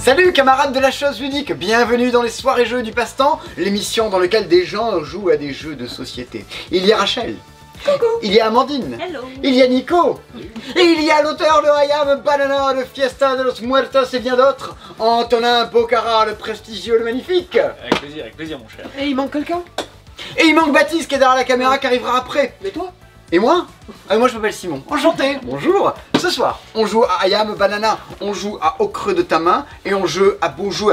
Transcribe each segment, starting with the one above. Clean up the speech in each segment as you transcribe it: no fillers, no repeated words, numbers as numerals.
Salut camarades de la chose ludique, bienvenue dans les soirées jeux du passe-temps, l'émission dans laquelle des gens jouent à des jeux de société. Il y a Rachel. Coucou. Il y a Amandine. Hello. Il y a Nico. Et il y a l'auteur de I Am Banana, de Fiesta de los Muertos et bien d'autres, Antonin Bocara, le prestigieux, le magnifique. Avec plaisir mon cher. Et il manque quelqu'un? Et il manque Baptiste qui est derrière la caméra qui arrivera après. Mais toi? Et moi moi je m'appelle Simon, enchanté, bonjour. Ce soir, on joue à I Am Banana, on joue à Au creux de ta main et on joue à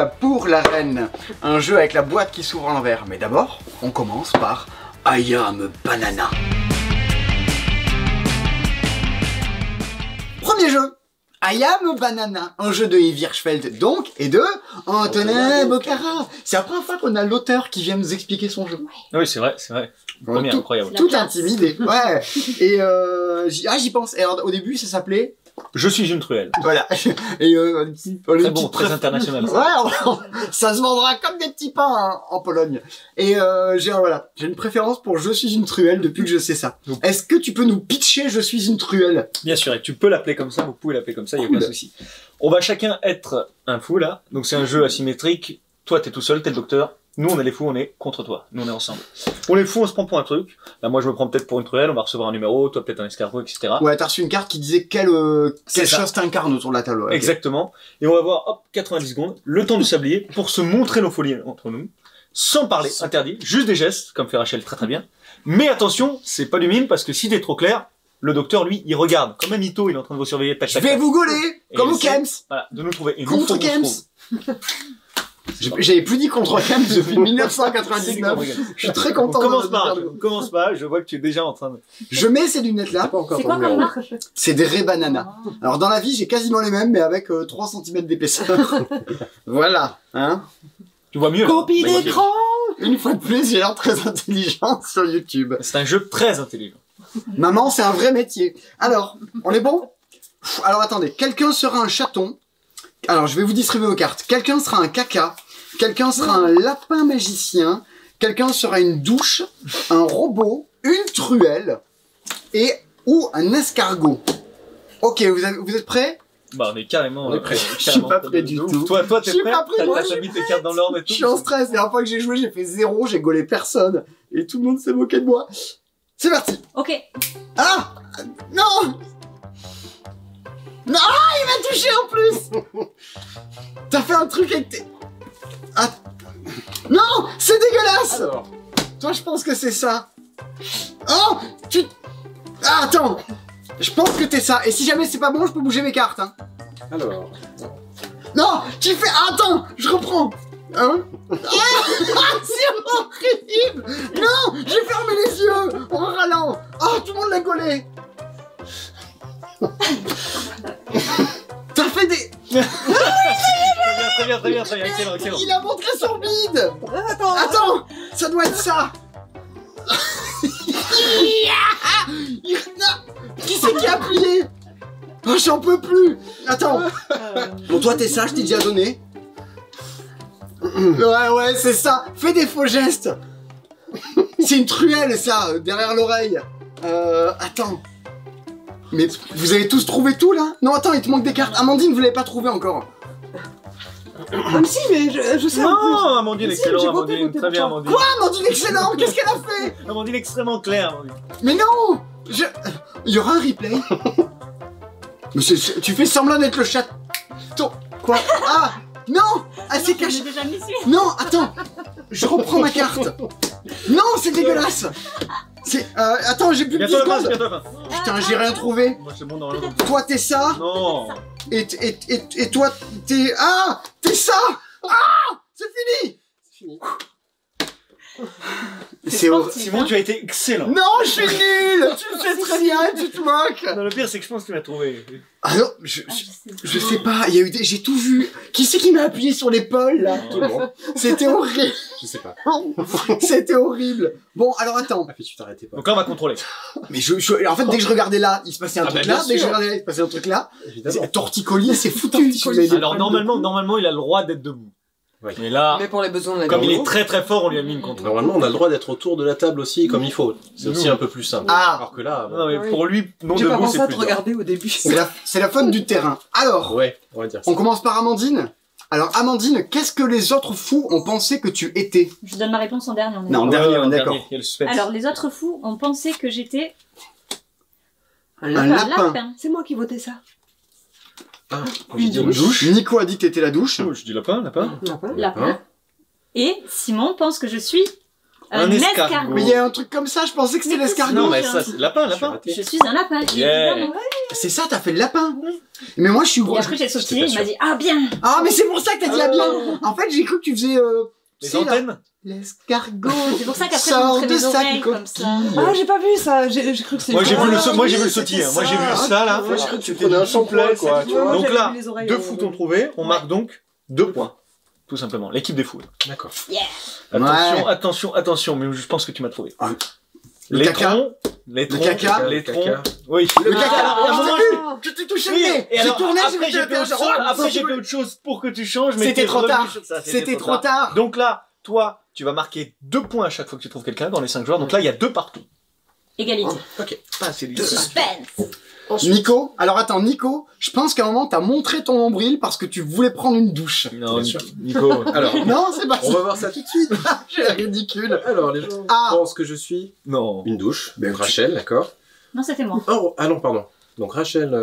Pour la reine. Un jeu avec la boîte qui s'ouvre à l'envers. Mais d'abord, on commence par I Am Banana. Premier jeu, I Am Banana, un jeu de Yves Hirschfeld donc, et de Antonin Bocara. C'est la première fois qu'on a l'auteur qui vient nous expliquer son jeu. Oui, c'est vrai, c'est vrai. Premier, Tout- incroyable. Tout intimidé, ouais. Et j'y pense. Et alors, au début, ça s'appelait... Je suis une truelle. Voilà. Et Très bon, très international. Ouais, ça se vendra comme des petits pains hein, en Pologne. Et j'ai une préférence pour Je suis une truelle depuis que je sais ça. Donc- Est-ce que tu peux nous pitcher Je suis une truelle? Bien sûr, et tu peux l'appeler comme ça, vous pouvez l'appeler comme ça, il n'y a Cool. aucun souci. On va chacun être un fou là, donc c'est un jeu asymétrique. Toi t'es tout seul, t'es le docteur. Nous on est les fous, on est contre toi. Nous on est ensemble. On est fous, on se prend pour un truc. Là moi je me prends peut-être pour une truelle, on va recevoir un numéro, toi peut-être un escargot, etc. Ouais, t'as reçu une carte qui disait quelle C'est ça. chose t'incarne autour de la table. Ouais. Exactement. Et on va voir, hop, 90 secondes, le temps du sablier pour se montrer nos folies entre nous. Sans parler, interdit, juste des gestes, comme fait Rachel très très bien. Mais attention, c'est pas du mime parce que si t'es trop clair, le docteur lui, il regarde. Comme un mytho, il est en train de vous surveiller. Tac, Je tac, vais tac. vous gauler, Et comme au essaie- Kems. Voilà, de nous trouver. Et nous, Contre faut qu'on se Kems. trouve. J'avais plus dit contre Kems depuis 1999. Je suis très content. On commence de pas, faire le- on commence pas, je vois que tu es déjà en train de... Je mets ces lunettes là. C'est quoi comme marque? C'est des Ray Banana. Alors dans la vie, j'ai quasiment les mêmes, mais avec 3 cm d'épaisseur. Voilà, hein. Tu vois mieux là. Copie Magnifique. d'écran. Une fois de plus, j'ai l'air très intelligent sur YouTube. C'est un jeu très intelligent. Maman, c'est un vrai métier. Alors, on est bon? Alors attendez, quelqu'un sera un chaton. Alors, je vais vous distribuer vos cartes. Quelqu'un sera un caca. Quelqu'un sera un lapin magicien. Quelqu'un sera une douche, un robot, une truelle ou un escargot. Ok, vous êtes prêts? Bah on est carrément... On est prêt. Je suis carrément pas prêt du de ouf. tout. Toi Je t'es suis prêt? pas prêt, moi, T'as mis tes cartes dans l'ordre et tout? Je suis en stress. La dernière fois que j'ai joué, j'ai fait 0, j'ai gaulé personne. Et tout le monde s'est moqué de moi. C'est parti. Ok. Ah! Non! Non, il m'a touché en plus! T'as fait un truc avec tes... Ah. Non! C'est dégueulasse! Alors, Toi, je pense que c'est ça. Oh! Ah, attends! Je pense que t'es ça. Et si jamais c'est pas bon, je peux bouger mes cartes. Hein. alors. Non! Tu fais... Ah, attends! Je reprends! Hein? Ah, c'est horrible! Non! J'ai fermé les yeux! En râlant! Oh, tout le monde l'a gaulé! T'as fait des... Très bien, excellent, excellent. Il a montré son bide! Attends. Attends! Ça doit être ça! Qui c'est qui a appuyé? Oh, j'en peux plus! Attends! Bon, toi, t'es ça, je t'ai déjà donné. Ouais, c'est ça! Fais des faux gestes! C'est une truelle, ça, derrière l'oreille. Attends. Mais vous avez tous trouvé tout, là? Non, attends, il te manque des cartes. Amandine, vous l'avez pas trouvé encore. Comme si, mais je sais. Non, Amandine, Si, excellent, j'ai voté Amandine, pour très bien, toi. Amandine. Quoi, Amandine, excellent! Qu'est-ce qu'elle a fait? Amandine extrêmement claire, Amandine. Mais non! Il y aura un replay. Mais tu fais semblant d'être le chat. Quoi? Ah! Non! Ah, c'est J'ai caché. déjà mis celui. Non, attends! Je reprends ma carte. Non, c'est dégueulasse! C'est. Attends, j'ai plus de 10 Bientôt la fin, secondes. bientôt la fin. Putain, j'ai rien trouvé. Moi c'est bon normalement. Toi, t'es ça. Non. Et toi, t'es. Ah! T'es ça! Ah! C'est fini! C'est fini. C'est horrible. Simon, tu as été excellent. Non, je suis nul! Tu le sais très bien, tu te moques! Non, le pire c'est que je pense que tu l'as trouvé. Ah non, je sais pas, il y a eu j'ai tout vu. Qui c'est qui m'a appuyé sur l'épaule là? Tout le monde. C'était horrible. Je sais pas. C'était horrible. Bon, alors attends. Ah, puis tu t'arrêtais pas. Donc là on va contrôler. Mais en fait, dès que je regardais là, il se passait un Ah truc bah, bien là. Dès que je sûr. regardais là, il se passait un truc là. Évidemment. Torticolis, c'est foutu. si vous avez des Alors problèmes de- normalement il a le droit d'être debout. Oui. Mais là, Mais pour les besoins de la comme il vidéo. est très très fort, on lui a mis une contre. Normalement, on a le droit d'être autour de la table aussi comme il faut. C'est aussi Nous. un peu plus simple. Ah. Alors que là, bon, Non mais pour lui, non J'ai pas debout pensé c'est à plus te dur. regarder au début. C'est la faute du terrain. Alors, ouais, on va dire ça. on commence par Amandine. Alors, Amandine, qu'est-ce que les autres fous ont pensé que tu étais? Je donne ma réponse en dernier. On est Non, en d'accord. dernier, on est d'accord. Il y a le suspense. Alors, les autres fous ont pensé que j'étais Un Un lapin. lapin. C'est moi qui votais ça. Ah, Une j'ai dit douche. Nico a dit que t'étais la douche. Oh, je dis lapin, lapin. Lapin. lapin. Et Simon pense que je suis Un un escargot. escargot. Mais il y a un truc comme ça, je pensais que c'était Mais l'escargot. Non, mais j'ai ça, un- c'est lapin, lapin. raté. Je suis un lapin, Yeah. évidemment. C'est ça, t'as fait le lapin. Mais moi, je suis Et gros. après, j'ai sautillé, pas il m'a sûr. dit ah bien. Ah, mais c'est pour ça que t'as dit ah bien. En fait, j'ai cru que tu faisais, Les c'est la- antennes. l'escargot. C'est pour ça qu'après, je Sors montrais de mes sa oreilles comme ça. Ah, j'ai pas vu ça. J'ai cru que c'était. Moi, j'ai vu le saut, moi, j'ai vu le oui, sautiller. c'était Moi, j'ai vu ça. ça, là. Moi, j'ai cru que tu C'était prenais un du shampoing, souplesse. quoi, tu vois. Moi, Donc j'avais là, vu les oreilles, deux fous t'ont trouvé. On marque donc 2 points. Tout simplement. L'équipe des fous. D'accord. Attention, Ouais. attention, attention. Mais je pense que tu m'as trouvé. Ah. Le Les caca. troncs. Les troncs. Le caca. Les Le troncs. caca. Oui. Le caca. Alors, Alors, à un moment, je t'ai touché Oui, le nez. et J'ai alors, tourné, après, j'ai fait autre chose pour que tu changes, mais C'était t'es trop revenu tard. sur ça, C'était trop tard. Donc là, toi, tu vas marquer 2 points à chaque fois que tu trouves quelqu'un dans les 5 joueurs. Donc là, il y a 2 partout. Égalité. Pas assez de Suspense. Nico, alors attends, Nico, je pense qu'à un moment t'as montré ton nombril parce que tu voulais prendre une douche. Non, Bien sûr. Nico. Alors, Non, c'est pas on ça. va voir ça tout de suite. C'est ridicule. Alors, les gens Ah. pensent que je suis Non. une douche. Ben, Donc, Rachel, d'accord. Non, c'était moi. Oh, ah non, pardon. Donc, Rachel,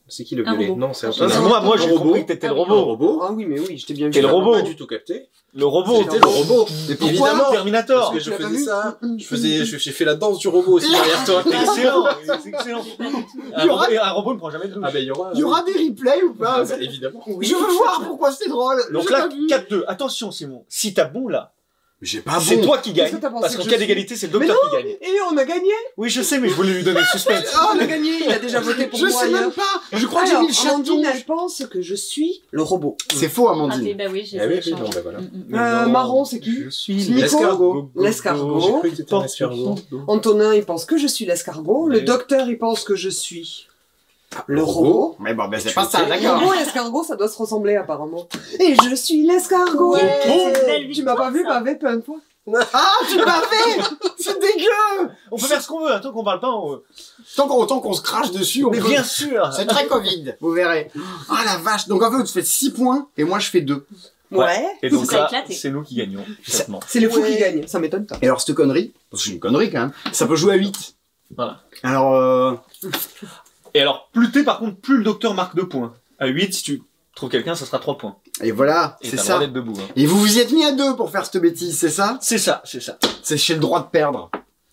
c'est qui le Un violet? robot. Non, c'est un Non, c'est moi, j'ai Un robot. compris que t'étais le Ah oui. Un robot. robot. Ah oui, mais oui, je t'ai bien vu. T'es le J'ai robot. pas du tout capté. Le robot. J'étais le robot. Mais pourquoi Évidemment. Terminator. Parce que je Tu l'as pas faisais vu ça. J'ai fait la danse du robot aussi derrière toi. C'est excellent. C'est excellent. Il y aura- Un robot ne prend jamais de douche. Ah, ben, il y aura. Il y aura des replays ou pas? Ah, bah, évidemment. Je veux voir pourquoi c'est drôle. Donc J'ai là, pas vu. 4-2. Attention, Simon. Si t'as bon là, J'ai pas c'est bon. toi qui gagne. Qu'est-ce que t'as pensé Parce que qu'en je cas suis d'égalité, c'est le docteur qui gagne. Et on a gagné. Oui, je sais, mais je voulais lui donner le suspense. Oh, On a gagné. Il a déjà voté pour je moi. sais hier. même pas. Je crois que j'ai Alors, mis le chaton. Amandine, elle pense que je suis le robot. C'est faux, Ah, Amandine. bah oui, j'ai Ah oui, fait oui, non, changer. ben voilà. Non, marron, c'est qui? Je suis Nico L'escargot. L'escargot. J'ai cru que t'étais un escargot. Antonin, il pense que je suis l'escargot. Le Oui. docteur, il pense que je suis le robot. Mais bon, ben c'est Tu pas ça, étais- d'accord. Robot et l'escargot, ça doit se ressembler apparemment. Et je suis l'escargot. Ouais, c'est une belle Tu victoire, m'as pas vu ça. baver plein de fois. Ah, tu m'as fait. C'est dégueu. On peut faire ce qu'on veut, hein, tant qu'on parle pas, on veut. Autant qu'on se crache dessus, on Mais peut. bien sûr. C'est très Covid, vous verrez. Ah la vache. Donc en fait, tu fais 6 points et moi je fais 2. Ouais. Et donc Ça a là, éclaté. c'est nous qui gagnons. Complètement. C'est les fous Ouais. qui gagnent. Ça m'étonne pas. Et alors cette connerie, parce que c'est une connerie quand même, ça peut jouer à 8. Voilà. Alors Et alors, plus t'es, par contre, plus le docteur marque 2 points. À 8, si tu trouves quelqu'un, ça sera 3 points. et voilà, Et c'est t'as le droit ça. d'être debout. Hein. Et vous vous y êtes mis à 2 pour faire cette bêtise, c'est ça? C'est ça, c'est ça. C'est chez le droit de perdre.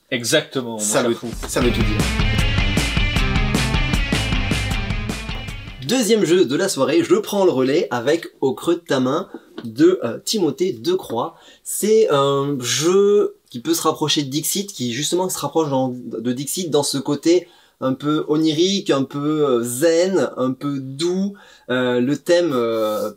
Exactement. Ça mon veut, cher fou. ça veut tout dire. Deuxième jeu de la soirée, je prends le relais avec Au creux de ta main de Timothée Decroix. C'est un jeu qui peut se rapprocher de Dixit, qui justement se rapproche de Dixit dans ce côté un peu onirique, un peu zen, un peu doux. Le thème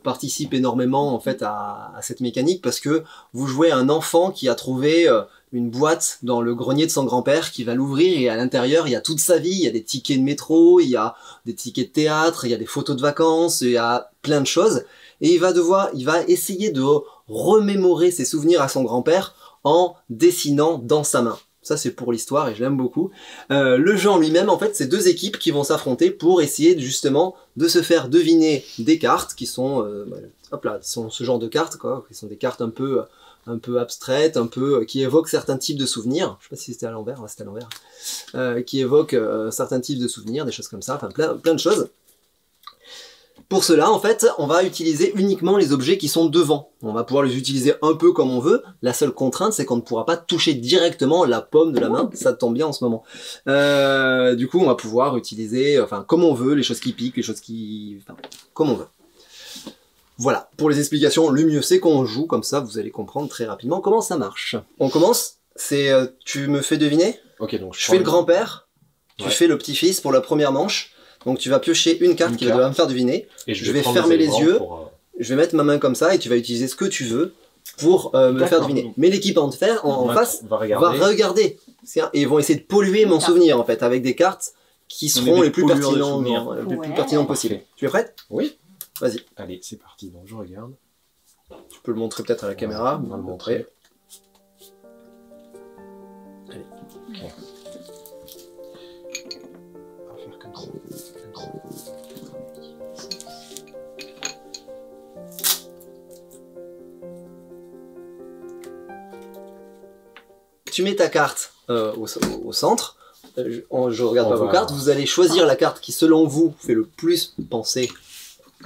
participe énormément en fait à cette mécanique parce que vous jouez un enfant qui a trouvé une boîte dans le grenier de son grand-père qui va l'ouvrir et à l'intérieur il y a toute sa vie, il y a des tickets de métro, il y a des tickets de théâtre, il y a des photos de vacances, il y a plein de choses et il va essayer de remémorer ses souvenirs à son grand-père en dessinant dans sa main. Ça c'est pour l'histoire et je l'aime beaucoup. Le jeu en lui-même en fait c'est 2 équipes qui vont s'affronter pour essayer justement de se faire deviner des cartes qui sont hop là, sont ce genre de cartes quoi, qui sont des cartes un peu abstraites, un peu qui évoquent certains types de souvenirs. Je sais pas si c'était à l'envers, ouais, c'était à l'envers. Qui évoquent certains types de souvenirs, des choses comme ça, enfin plein de choses. Pour cela, en fait, on va utiliser uniquement les objets qui sont devant. On va pouvoir les utiliser un peu comme on veut. La seule contrainte, c'est qu'on ne pourra pas toucher directement la paume de la main. Ça tombe bien en ce moment. Du coup, on va pouvoir utiliser, enfin, comme on veut, les choses qui piquent, les choses qui... Enfin, comme on veut. Voilà. Pour les explications, le mieux c'est qu'on joue. Comme ça, vous allez comprendre très rapidement comment ça marche. On commence. C'est, tu me fais deviner. Ok, donc Je fais le grand-père. Tu Ouais. fais le petit-fils pour la première manche. Donc tu vas piocher une carte Une qui carte. va me faire deviner. Et je vais prendre fermer des les éléments yeux. pour, Je vais mettre ma main comme ça et tu vas utiliser ce que tu veux pour me le faire D'accord. deviner. Mais l'équipe en face va va regarder. regarder. Et ils vont essayer de polluer mon souvenir en fait avec des cartes qui On est seront des les plus pollueurs de pertinentes, souvenirs. les plus Ouais. pertinentes possibles. Tu es prête? Oui. Vas-y. Allez, c'est parti. Donc je regarde. Tu peux le montrer peut-être à la caméra. On va le montrer. Allez. Ok. On va faire comme ça. Comme ça. tu mets ta carte au centre. Je regarde On pas vos va- cartes. Vous allez choisir la carte qui, selon vous, fait le plus penser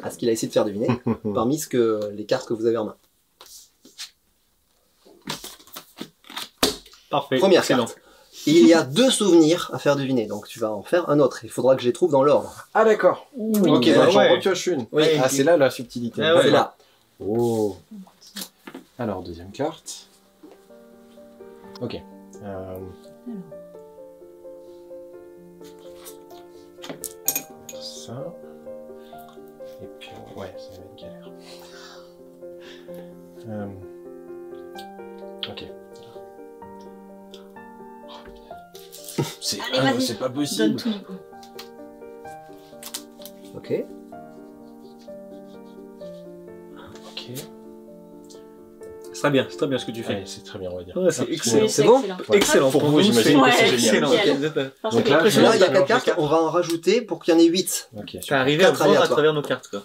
à ce qu'il a essayé de faire deviner, parmi les cartes que vous avez en main. Parfait. Première excellent. carte. Il y a 2 souvenirs à faire deviner, donc tu vas en faire un autre. Il faudra que je les trouve dans l'ordre. Ah d'accord. Ok, Ah donc j'en ouais. repioche une. Oui. Ah, c'est là la subtilité. Ah ouais. C'est là. Oh. Alors, deuxième carte. Ok. Ça. Et puis, ouais, ça va être galère. Ok. Allez, vas-y. C'est pas Donne possible. tout, Nico. Ok. Ok. C'est très bien ce que tu fais. Allez, c'est très bien, on va dire. Ouais, c'est Ah, excellent. Oui, C'est bon excellent. Excellent. Pour vous, nous, j'imagine que c'est c'est excellent. génial. Vous êtes- Parce Donc que- là, Là, il y a Alors, 4 j'ai cartes, quatre. on va en rajouter pour qu'il y en ait 8. Ok, T'es super. arrivé à Quatre voir à aléatoires. travers nos cartes, quoi.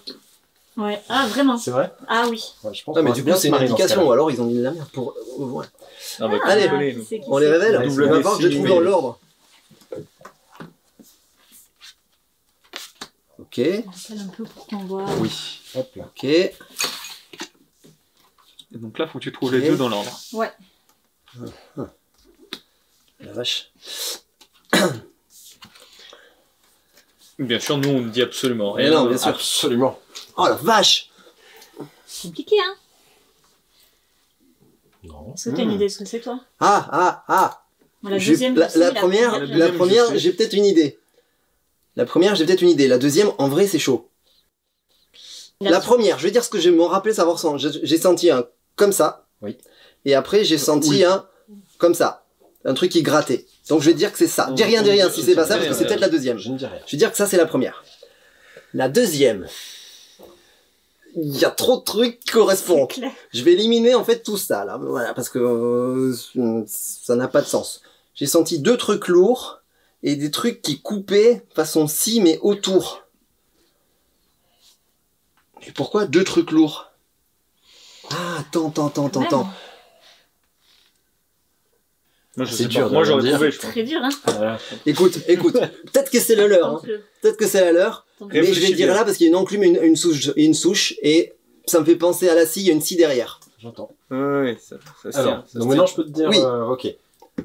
Ouais. Ah, vraiment. C'est vrai? Ah oui. Ouais, je pense Ouais, mais qu'on du va coup, bien c'est se une marrer dans ce indication, cas-là. ou alors ils ont mis de la merde pour. Ouais. Ah bah, Allez, désolé, nous. c'est qui On les c'est révèle. Ouais, Il c'est va le falloir que je les trouve défi, dans mais- l'ordre. Ok, Rappelle un peu pour qu'on voit. Oui. Hop là. ok. Et donc là, faut que tu trouves Ok. les deux dans l'ordre. Ouais. La vache. Bien sûr, nous, on ne dit absolument Mais rien. non, bien sûr. Absolument. Oh la vache! Compliqué, hein. Non. Est-ce que t'as une idée de ce que c'est, toi? Ah! La J'ai- deuxième, la, je sais, la première, je- la première, je sais. j'ai peut-être une idée. La première, j'ai peut-être une idée. La deuxième, en vrai, c'est chaud. La première, je vais dire ce que je m'en rappelais savoir sans. J'ai senti un comme ça. Oui. Et après, j'ai senti Oui. un comme ça. Un truc qui grattait. Donc je vais dire que c'est ça. Dis rien si c'est pas ça, parce que c'est peut-être la deuxième. Je ne dis rien. Je vais dire que ça, c'est la première. La deuxième. Il y a trop de trucs qui C'est correspondent. clair. Je vais éliminer en fait tout ça là, voilà, parce que ça n'a pas de sens. J'ai senti 2 trucs lourds et des trucs qui coupaient façon scie mais autour. Et pourquoi 2 trucs lourds? Ah, attends. Merde. Moi, je C'est sais dur pas. de Moi, le j'aurais dire. trouvé, je pense. Très dur, hein. Voilà. Écoute, peut-être que c'est le leur, hein. Tente-le. Peut-être que c'est la leur, Tente-le. mais je vais Réfléchis dire bien. là parce qu'il y a une enclume et une souche et ça me fait penser à la scie, il y a une scie derrière. J'entends. Ouais, ça Alors, tient. donc maintenant je peux te dire, Oui. ok,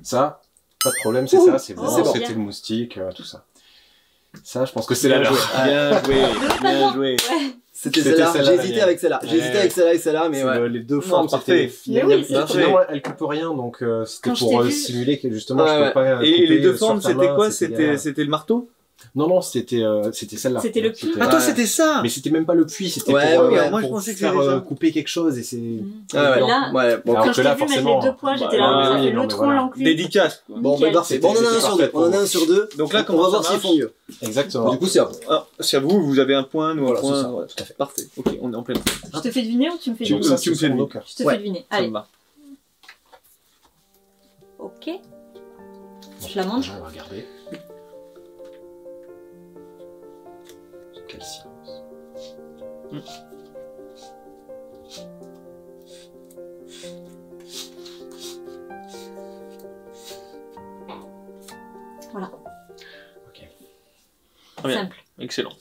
ça, pas de problème, c'est Ouh, ça, c'est bon, c'est bon. c'était le moustique, tout ça. Ça, je pense que c'est la Bien leur. joué. Bien joué. Bien joué. Ouais. C'était C'était celle-là, celle-là, j'ai la hésité mienne. avec celle-là. J'ai hésité avec celle-là et celle-là, mais C'est ouais. les deux formes, parfait. c'était Mais oui, c'est finalement, elle coupe rien, donc c'était Quand je pour t'ai vu- simuler que justement Ouais, je ouais. peux pas. Et couper les deux sur formes, ta c'était main, quoi? galère. C'était le marteau? Non, c'était celle-là. C'était le puits. Ah, toi, c'était ça! Mais c'était même pas le puits, c'était Ouais, pour, ouais, moi, je pour pensais que faire c'était ça. couper quelque chose et c'est. Ah ouais, Et là, ouais, bon, Alors quand que je là, t'ai vu mettre forcément, les deux poids, j'étais bah, là, ça oui, fait non, le mais tronc, voilà. l'enclume. Dédicace. bon, ben Nickel. parfait. Bon, on en a un C'était sur deux. parfait On en a pour un sur deux. Donc là, On comment va ça voir s'ils marche? font mieux. Exactement. Du coup, c'est à vous. Ah, c'est à vous, vous avez un point, nous un Voilà, point. c'est ça. Ouais, tout à fait. Parfait. Ok, on est en plein. Je te fais deviner ou tu me fais Tu- deviner? ça, tu me ce fais sont deviner. nos cartes. Je te Ouais. fais deviner. Ça Allez. me va. Ok. Je la mange. On va regarder. Quel silence. Voilà. Ok. Très bien. Simple. Excellent.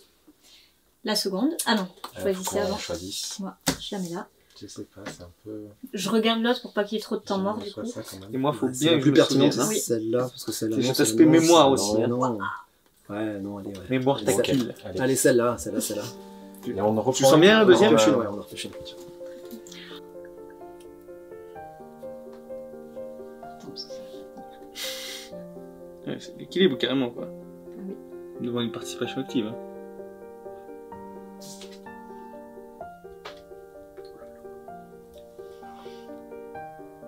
La seconde. Ah non, choisissez Faut qu'on avant. choisisse. Moi, je la mets là. Je sais pas, c'est un peu. Je regarde l'autre pour pas qu'il y ait trop de temps mort du Soit coup. ça, quand même. Et moi, faut C'est bien la que plus je me pertinente, souvienne, hein. Oui. c'est celle-là, parce que celle-là. C'est non, cet c'est aspect non, mémoire c'est- aussi, hein. Non. Ouais, non, allez, ouais. Mémoire Bon, ok. tactile. Allez. Allez, celle-là. Et on reprend. Tu sens bien la deuxième? On en Ouais. refait une, ouais, on en refait une. Attends, parce que ça- Ouais, c'est l'équilibre carrément, quoi. oui. Devant une participation active. Hein.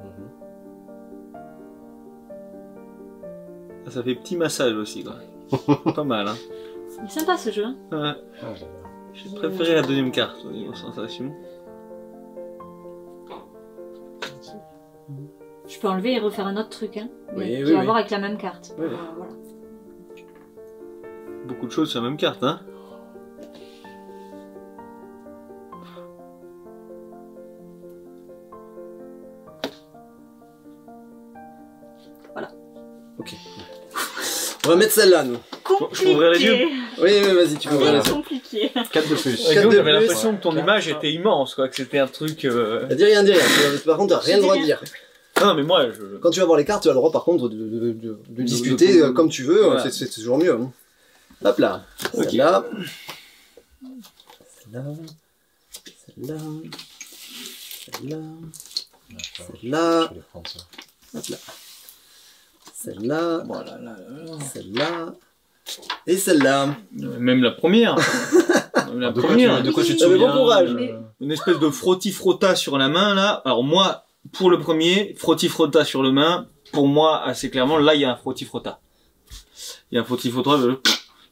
Mhm. Ah, ça fait petit massage aussi, quoi. Pas mal, hein. Il est sympa ce jeu. Hein. Ouais. Ah, j'adore. J'ai préféré la deuxième carte, au niveau sensation. Je peux enlever et refaire un autre truc. Hein. Oui, Qui oui, va oui. voir avec la même carte. Oui. Voilà. Beaucoup de choses sur la même carte, hein. On va mettre celle-là, nous. Je peux ouvrir les yeux. Compliqué. Oui, vas-y, tu peux ouvrir les yeux. Compliqué. 4 de plus. Ouais, Quatre de j'avais plus. l'impression que ton image était immense, quoi, que c'était un truc. Dis rien, dis rien. Par contre, t'as rien le droit de dire. Non, mais moi, je. Quand tu vas voir les cartes, tu as le droit, par contre, de discuter comme tu veux. Voilà. C'est toujours mieux. Hein. Hop là. Celle-là. Celle-là. Celle-là. Celle-là. Celle-là. Je vais prendre ça. Hop là. Celle-là. Voilà, là. Celle-là. Et celle-là. Même la première. Même la première. De quoi tu te Ah, mais souviens bon courage. Une espèce de frotti-frotta sur la main, là. Alors, moi, pour le premier, frotti-frotta sur le main, pour moi, assez clairement, là, il y a un frotti-frotta. Il y a un frotti-frotta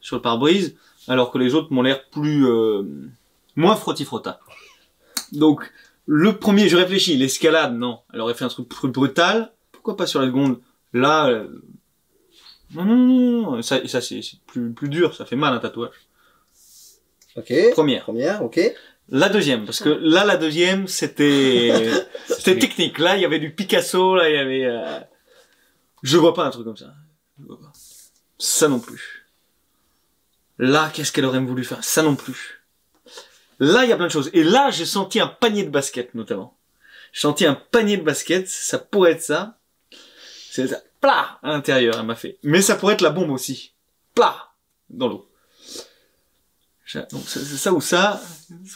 sur le pare-brise, alors que les autres m'ont l'air plus, moins frotti-frotta. Donc, le premier, je réfléchis, l'escalade, non. Elle aurait fait un truc plus brutal. Pourquoi pas sur la seconde? Là, non. Ça c'est plus dur, ça fait mal un tatouage. Ok. Première. Ok. La deuxième, parce que là, la deuxième, c'était technique. Là, il y avait du Picasso, là, il y avait, je vois pas un truc comme ça. Je vois pas. Ça non plus. Là, qu'est-ce qu'elle aurait voulu faire? Ça non plus. Là, il y a plein de choses. Et là, j'ai senti un panier de basket, notamment. J'ai senti un panier de basket, ça pourrait être ça. C'est ça. Plah! À l'intérieur, elle m'a fait. Mais ça pourrait être la bombe aussi. Plah! Dans l'eau. Donc, c'est ça ou ça.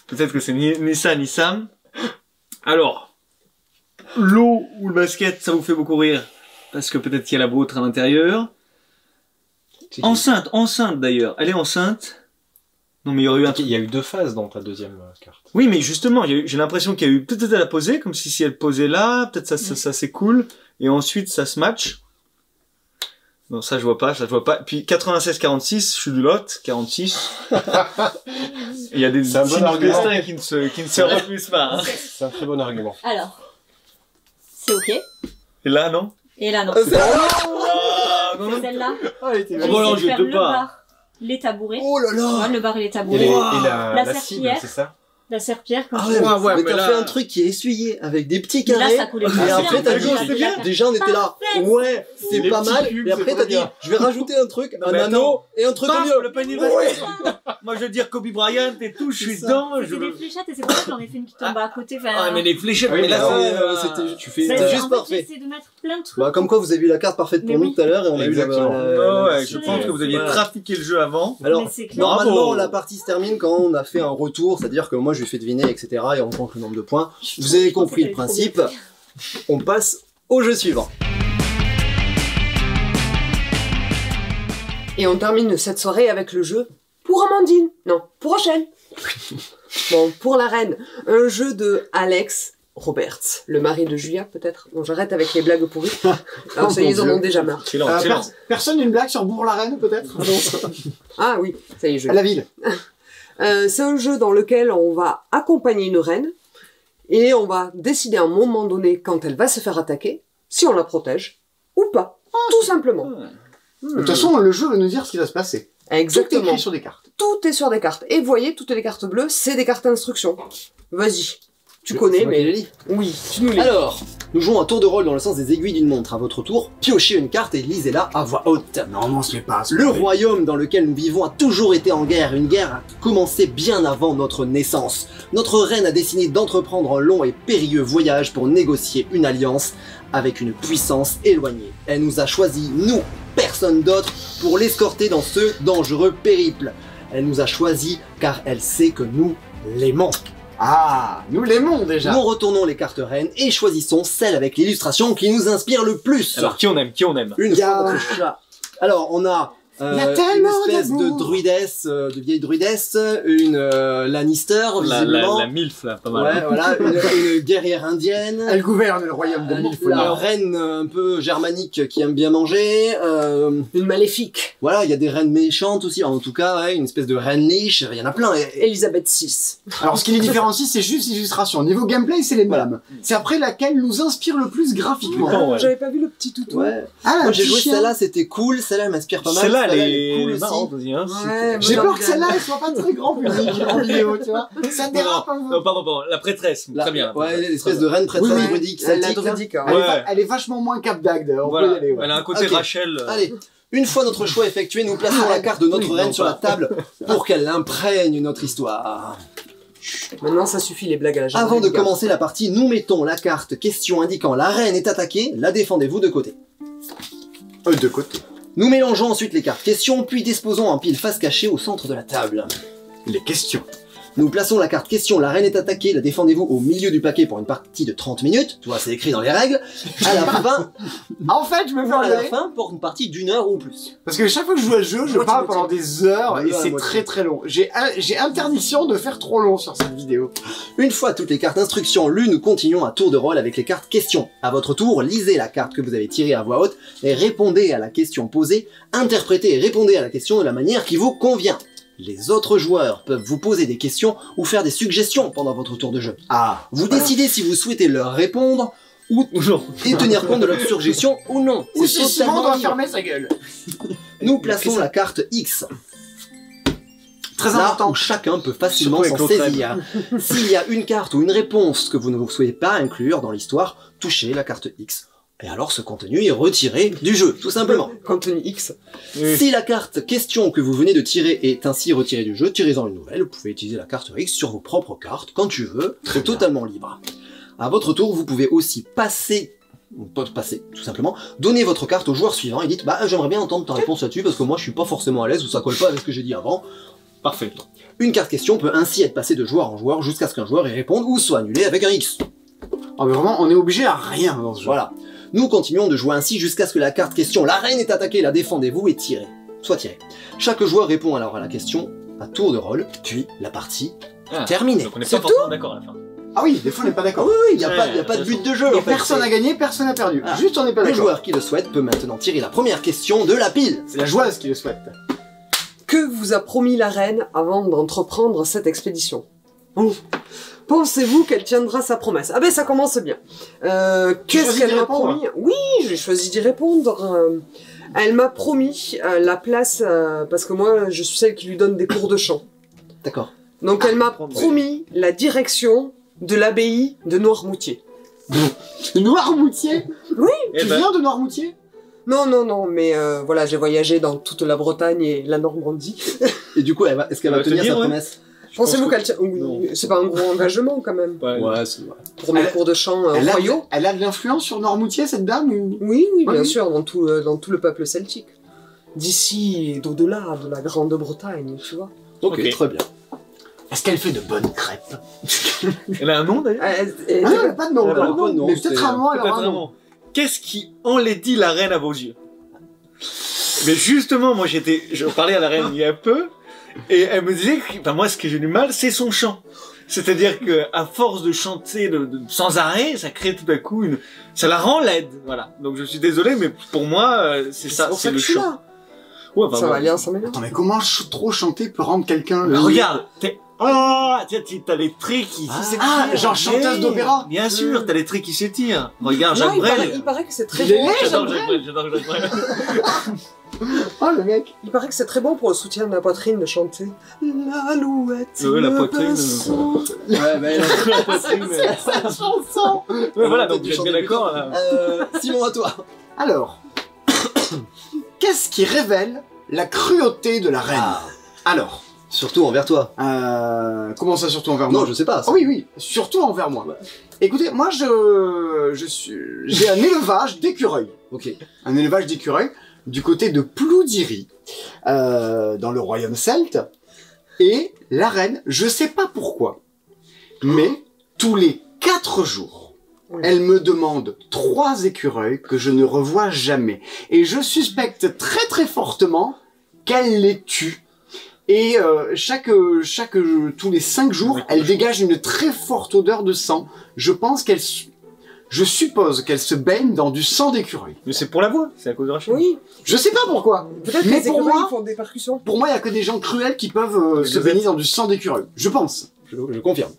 Peut-être que c'est ni ça, ni ça. Alors. L'eau ou le basket, ça vous fait beaucoup rire. Parce que peut-être qu'il y a la vôtre à l'intérieur. Enceinte d'ailleurs. Elle est enceinte. Non, mais il y aurait eu un truc. Il y a eu 2 phases dans ta deuxième carte. Oui, mais justement, j'ai l'impression qu'il y a eu, peut-être elle a posé, comme si elle posait là, peut-être ça c'est cool, et ensuite ça se match. Non, ça je vois pas. Puis 96-46, je suis du lot, 46. Il y a des C'est un bon signes du argument. destin qui ne se refusent pas, hein. C'est un très bon argument. Alors, c'est ok. Et là, non? Et là, non. Ah, non, non. Celle-là, Ah, elle était j'ai Bon, alors, essayé de je faire te le pas. bar, les tabourets. Oh là là. Ouais, le bar et les Et, tabourets. la La cible, serpillière. c'est ça? La serpillère, quand Ah je... ouais, mais mais t'as là- fait un truc qui est essuyé avec des petits Mais là, carrés. ça coulait Et plus après, bien. t'as dit, C'est bien. déjà on était là, ouais, c'est Les pas petits mal. cubes, Et après, c'est t'as pas dit, bien. je vais rajouter un truc, un mais anneau et un truc au Paf, milieu. le panier de basket. Moi, je veux dire Kobe Bryant et tout, je suis ça. dedans, je C'était des veux... fléchettes et c'est pour ça que j'en ai fait une qui tombe à côté. Enfin, Ah, mais les fléchettes, Oui, mais là, mais C'était, tu fais, ça, c'était c'est- juste en fait, parfait. j'ai essayé de mettre plein de trucs. Bah, comme quoi vous avez eu la carte parfaite pour Mais nous oui. tout à l'heure et on a eu Exactement. ouais, je Ouais, pense que vous aviez voilà. trafiqué le jeu avant. Alors, Mais c'est clair. normalement, Bravo. la partie se termine quand on a fait un retour, c'est-à-dire que moi je lui fais deviner, etc. et on compte le nombre de points. Vous avez compris le principe. On passe au jeu suivant. Et on termine cette soirée avec le jeu pour Amandine. Non, pour Rochelle. Bon, pour la reine. Un jeu de Alex Roberts, le mari de Julia peut-être. Bon, j'arrête avec les blagues pourries. Alors ça y est, ils en mon ont Dieu. déjà marre. Excellent, excellent. Personne une blague sur Bourg-la-Reine, peut-être? Ah oui, ça y est, je À la ville. C'est un jeu dans lequel on va accompagner une reine et on va décider à un moment donné quand elle va se faire attaquer, si on la protège ou pas. Tout simplement. De toute façon, le jeu va nous dire ce qui va se passer. Tout est Exactement. écrit sur des cartes. Tout est sur des cartes. Et vous voyez, toutes les cartes bleues, c'est des cartes d'instruction. Vas-y. Tu connais, mais... Oui, tu nous lis. Alors, nous jouons un tour de rôle dans le sens des aiguilles d'une montre. À votre tour, piochez une carte et lisez-la à voix haute. Non, on se fait pas. Le royaume dans lequel nous vivons a toujours été en guerre. Une guerre a commencé bien avant notre naissance. Notre reine a décidé d'entreprendre un long et périlleux voyage pour négocier une alliance avec une puissance éloignée. Elle nous a choisi, nous, personne d'autre, pour l'escorter dans ce dangereux périple. Elle nous a choisi car elle sait que nous l'aimons. Ah, nous l'aimons déjà. Nous retournons les cartes reines et choisissons celle avec l'illustration qui nous inspire le plus. Alors, qui on aime? Une Y a- fois notre chat. Alors, on a Y a une tellement espèce de d'amour. druidesse, de vieille druidesse, une Lannister, visiblement. La MILF, là, pas Ouais, mal. voilà, une guerrière indienne. Elle gouverne le royaume de Milfoil. La reine un peu germanique qui aime bien manger. Une maléfique. Voilà, il y a des reines méchantes aussi. En tout cas, ouais, une espèce de reine liche. Il y en a plein. Elisabeth VI. Alors, ce qui les différencie, c'est juste l'illustration. Niveau gameplay, c'est les mêmes. C'est après laquelle nous inspire le plus graphiquement. Bon, ouais. J'avais pas vu le petit toutou. Ouais. Ah, Moi, j'ai petit joué chien. celle-là, c'était cool. Celle-là, elle m'inspire pas mal. Celle-là, elle est les cool aussi. marrantes aussi, hein. Ouais, J'ai moi, peur j'aime que celle-là, bien. elle soit pas très grand public en vidéo, tu vois. Ça dérape un peu. Non, pardon, la prêtresse. Très bien. Ouais, l'espèce de reine prêtresse Oui, oui. druidique, La celtique. là. druidique, hein. Ouais. Elle est vachement moins Cap d'Agde, on Voilà. peut y aller, ouais. Elle a un côté Ok. Rachel. Allez, une fois notre choix effectué, nous plaçons la carte de notre Oui, reine non, sur la pas. table pour qu'elle imprègne notre histoire. Maintenant, ça suffit les blagues à la Avant Jeanne, de les gars. commencer la partie, nous mettons la carte question indiquant la reine est attaquée, la défendez-vous de côté. De côté. Nous mélangeons ensuite les cartes questions, puis disposons en pile face cachée au centre de la table. Les questions. Nous plaçons la carte question, la reine est attaquée, la défendez-vous au milieu du paquet pour une partie de 30 minutes. Tu vois, c'est écrit dans les règles. À la fin, En fait, je me fais à la engueuler. fin pour une partie d'1 heure ou plus. Parce que chaque fois que je joue à ce jeu, je Moitié, parle moitié. pendant des heures Oui, et à c'est moitié. très très long. J'ai interdiction de faire trop long sur cette vidéo. Une fois toutes les cartes instructions lues, nous continuons à tour de rôle avec les cartes questions. À votre tour, lisez la carte que vous avez tirée à voix haute et répondez à la question posée, interprétez et répondez à la question de la manière qui vous convient. Les autres joueurs peuvent vous poser des questions ou faire des suggestions pendant votre tour de jeu. Ah. Vous décidez si vous souhaitez leur répondre ou Non. et tenir compte de leur suggestion ou non. Ou C'est si Simon totalement doit libre. fermer sa gueule. Nous plaçons la carte X. Très Là important. où chacun peut facilement Surtout s'en avec l'autre saisir. S'il y a une carte ou une réponse que vous ne souhaitez pas inclure dans l'histoire, touchez la carte X. Et alors ce contenu est retiré du jeu, tout simplement. Contenu X. Oui. Si la carte question que vous venez de tirer est ainsi retirée du jeu, tirez-en une nouvelle. Vous pouvez utiliser la carte X sur vos propres cartes quand tu veux. C'est totalement libre. À votre tour, vous pouvez aussi passer, ou pas passer, tout simplement, donner votre carte au joueur suivant et dites, bah, j'aimerais bien entendre ta réponse là-dessus parce que moi je suis pas forcément à l'aise ou ça colle pas avec ce que j'ai dit avant. Parfait. Une carte question peut ainsi être passée de joueur en joueur jusqu'à ce qu'un joueur y réponde ou soit annulée avec un X. Oh, mais vraiment, on est obligé à rien dans ce jeu. Voilà. Nous continuons de jouer ainsi jusqu'à ce que la carte question la reine est attaquée, la défendez-vous et tirée. Soit tirée. Chaque joueur répond alors à la question à tour de rôle, puis la partie Ah, terminée. Donc on n'est C'est pas forcément d'accord à la fin. Ah oui, des fois on n'est pas Ah d'accord. oui, oui, il n'y a, Ouais, pas de but de jeu. Et en fait. personne n'a gagné, personne n'a perdu. Ah. Juste on n'est pas Le d'accord. joueur qui le souhaite peut maintenant tirer la première question de la pile. C'est la joueuse qui le souhaite. Que vous a promis la reine avant d'entreprendre cette expédition? Pensez-vous qu'elle tiendra sa promesse? Ah ben ça commence bien. Qu'est-ce choisis qu'elle d'y m'a répondre? promis? Oui, j'ai choisi d'y répondre. Elle m'a promis la place, parce que moi je suis celle qui lui donne des cours de chant. D'accord. Donc elle m'a promis la direction de l'abbaye de Noirmoutier. Noirmoutier? Eh Tu ben, viens de Noirmoutier? Non, non, non, mais voilà, j'ai voyagé dans toute la Bretagne et la Normandie. Et du coup, est-ce qu'elle va Elle va tenir tenir, sa ouais. promesse? Pensez-vous que- qu'elle tient... Non. Oui, c'est pas un gros engagement quand même. ouais. c'est vrai. Pour mes Elle- cours de chant Elle royaux. a de l'influence sur Noirmoutier, cette dame ou... Oui, oui, bien Oui. sûr, dans tout le peuple celtique. D'ici et d'au-delà de la Grande-Bretagne, tu vois. Ok, Ok. très bien. Est-ce qu'elle fait de bonnes crêpes? Elle a un nom d'ailleurs. Elle Ah non, elle a pas de nom. Elle a alors. pas de nom, Mais peut-être c'est- un moment, elle Peut-être aura un nom. vraiment. Qu'est-ce qui enlaidit la reine à vos yeux? Mais justement, moi je parlais à la reine il y a peu, et elle me disait que, enfin moi ce que j'ai du mal, c'est son chant. C'est-à-dire que à force de chanter sans arrêt, ça crée tout à coup ça la rend laide, voilà. Donc je suis désolé, mais pour moi, c'est ça, pour c'est que le je suis chant. là. Ouais, enfin, Ça va bon. aller ensemble. Attends, mais comment trop chanter peut rendre quelqu'un... Mais regarde, t'as les traits qui s'étirent. Ah, genre chanteuse Oui, d'opéra. Bien sûr, t'as les traits qui s'étirent. Regarde, Non, Jacques il paraît, Brel. il paraît que c'est très Il est bon. laid, J'adore Jacques Jacques Brel, j'adore Jacques Brel. Oh, le mec. Il paraît que c'est très bon pour le soutien de la poitrine de chanter. L'alouette. Ouais, la le poitrine, besson. Ouais, mais La poitrine, Cette chanson. Ouais, voilà, peut-être donc du vous chant êtes bien débutant. d'accord là. Simon, à toi. Alors, qu'est-ce qui révèle la cruauté de la reine? Alors, Surtout envers toi. comment ça surtout envers moi? Non, je sais pas. Ah oui, oui, surtout envers moi. Écoutez, moi j'ai un élevage d'écureuils. Ok. Un élevage d'écureuils du côté de Ploudiri, dans le royaume celte. Et la reine, je sais pas pourquoi, mais tous les 4 jours, elle me demande 3 écureuils que je ne revois jamais. Et je suspecte très très fortement qu'elle les tue. Et tous les 5 jours, elle dégage une très forte odeur de sang. Je suppose qu'elle se baigne dans du sang d'écureuil. Mais c'est pour la voix, c'est à cause de Rachel. Oui, Je sais pas pourquoi. peut-être que Mais les pour écureuils moi- font des percussions. Pour moi, il y a que des gens cruels qui peuvent se Vous baigner êtes- dans du sang d'écureuil. Je pense. Je confirme.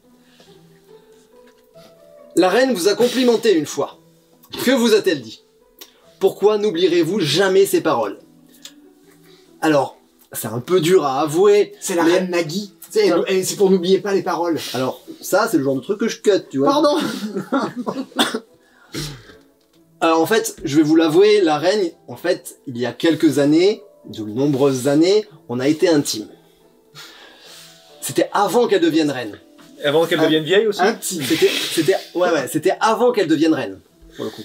La reine vous a complimenté une fois. Que vous a-t-elle dit? Pourquoi n'oublierez-vous jamais ces paroles? Alors, c'est un peu dur à avouer. C'est la mais- reine Nagui. Et c'est pour n'oublier pas les paroles. Alors, ça, c'est le genre de truc que je cut, tu vois. Pardon. Alors, en fait, je vais vous l'avouer, la reine, en fait, il y a quelques années, de nombreuses années, on a été intimes. C'était avant qu'elle devienne reine. Avant qu'elle devienne vieille aussi. Intime. C'était avant qu'elle devienne reine, pour le coup.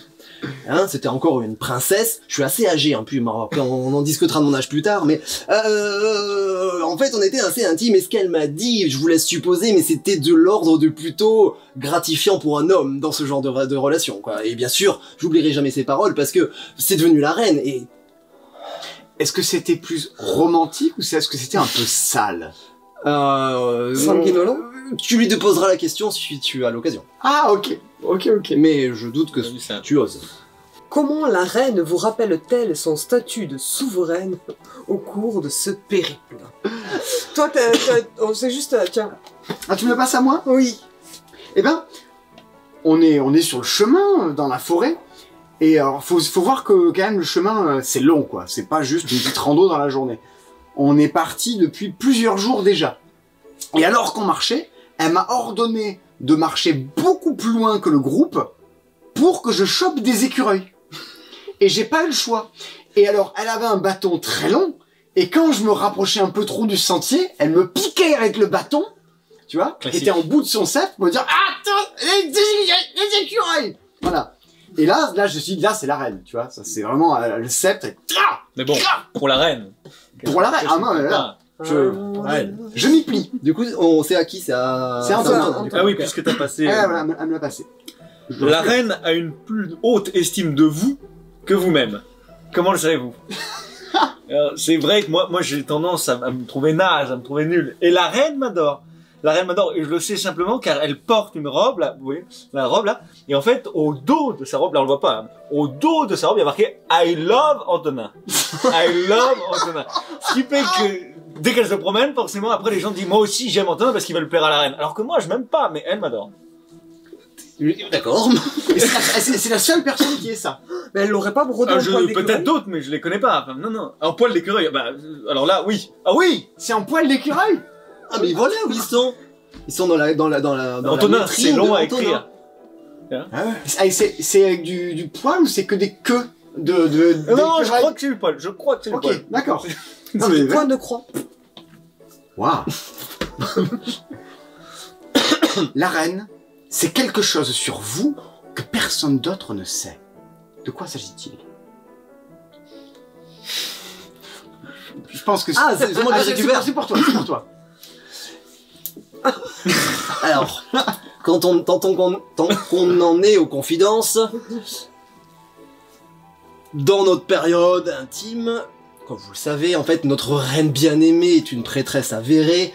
Hein, c'était encore une princesse. Je suis assez âgé, hein, puis après on en discutera de mon âge plus tard, mais en fait on était assez intimes. Et ce qu'elle m'a dit, je vous laisse supposer, mais c'était de l'ordre de plutôt gratifiant pour un homme dans ce genre de relation, quoi. Et bien sûr, j'oublierai jamais ses paroles parce que c'est devenu la reine. Et Est-ce que c'était plus romantique ou est-ce que c'était un peu sale? Sanguinolent. Tu lui poseras la question si tu as l'occasion. Ah, ok. Ok. Mais je doute que Ça. tu oses. Comment la reine vous rappelle-t-elle son statut de souveraine au cours de ce périple? Toi, c'est juste... Tiens. Ah, tu me la passes à moi? Oui. Eh ben, on est sur le chemin, dans la forêt. Et alors, faut voir que quand même le chemin, c'est long, quoi. C'est pas juste une petite rando dans la journée. On est parti depuis plusieurs jours déjà. Et alors qu'on marchait, elle m'a ordonné de marcher beaucoup plus loin que le groupe pour que je chope des écureuils. Et j'ai pas eu le choix. Et alors, elle avait un bâton très long, et quand je me rapprochais un peu trop du sentier, elle me piquait avec le bâton, tu vois, qui Classique. était en bout de son sceptre, pour me dire « Attends, les écureuils !» Voilà. Et là, je me suis dit, là, c'est la reine, tu vois, ça c'est vraiment le sceptre, et Mais bon, pour la reine. pour la reine, ah non, là, je m'y plie. Du coup, on sait à qui? C'est à... C'est Antoine. Antoine, du coup. Ah oui, Ok. puisque t'as passé. Ah, voilà, elle me l'a passé. La reine a une plus haute estime de vous que vous-même. Comment le savez-vous? Alors, c'est vrai que moi j'ai tendance à me trouver naze, à me trouver nul. Et la reine m'adore. La reine m'adore, et je le sais simplement car elle porte une robe, là, vous voyez, la robe là, et en fait, au dos de sa robe, là on le voit pas, hein, au dos de sa robe, il y a marqué « I love Antonin ». I love Antonin. Ce qui fait que, dès qu'elle se promène, forcément, après les gens disent « Moi aussi j'aime Antonin parce qu'il veut le plaire à la reine ». Alors que moi je m'aime pas, mais elle m'adore. D'accord. Et c'est la seule personne qui est ça. Mais elle l'aurait pas brodé en poil d'écureuil. Peut-être d'autres, mais je les connais pas. Enfin, non. En poil d'écureuil, bah, alors là, oui. Ah oui! C'est en poil d'écureuil. Ah mais voilà où ils sont. Ils sont dans la Antonin, latrine c'est long de à Antonin. écrire. Ah, c'est avec du poil ou c'est que des queues Non, je d'écureuil crois que c'est le poil. Je crois que c'est le poil. Ok, d'accord. Non, mais Point de croix. waouh. La reine, c'est quelque chose sur vous que personne d'autre ne sait. De quoi s'agit-il? Je pense que Ah, c'est moi qui récupère. c'est pour toi, c'est pour toi. Alors, tant qu'on en est aux confidences, dans notre période intime, comme vous le savez, en fait, notre reine bien-aimée est une prêtresse avérée,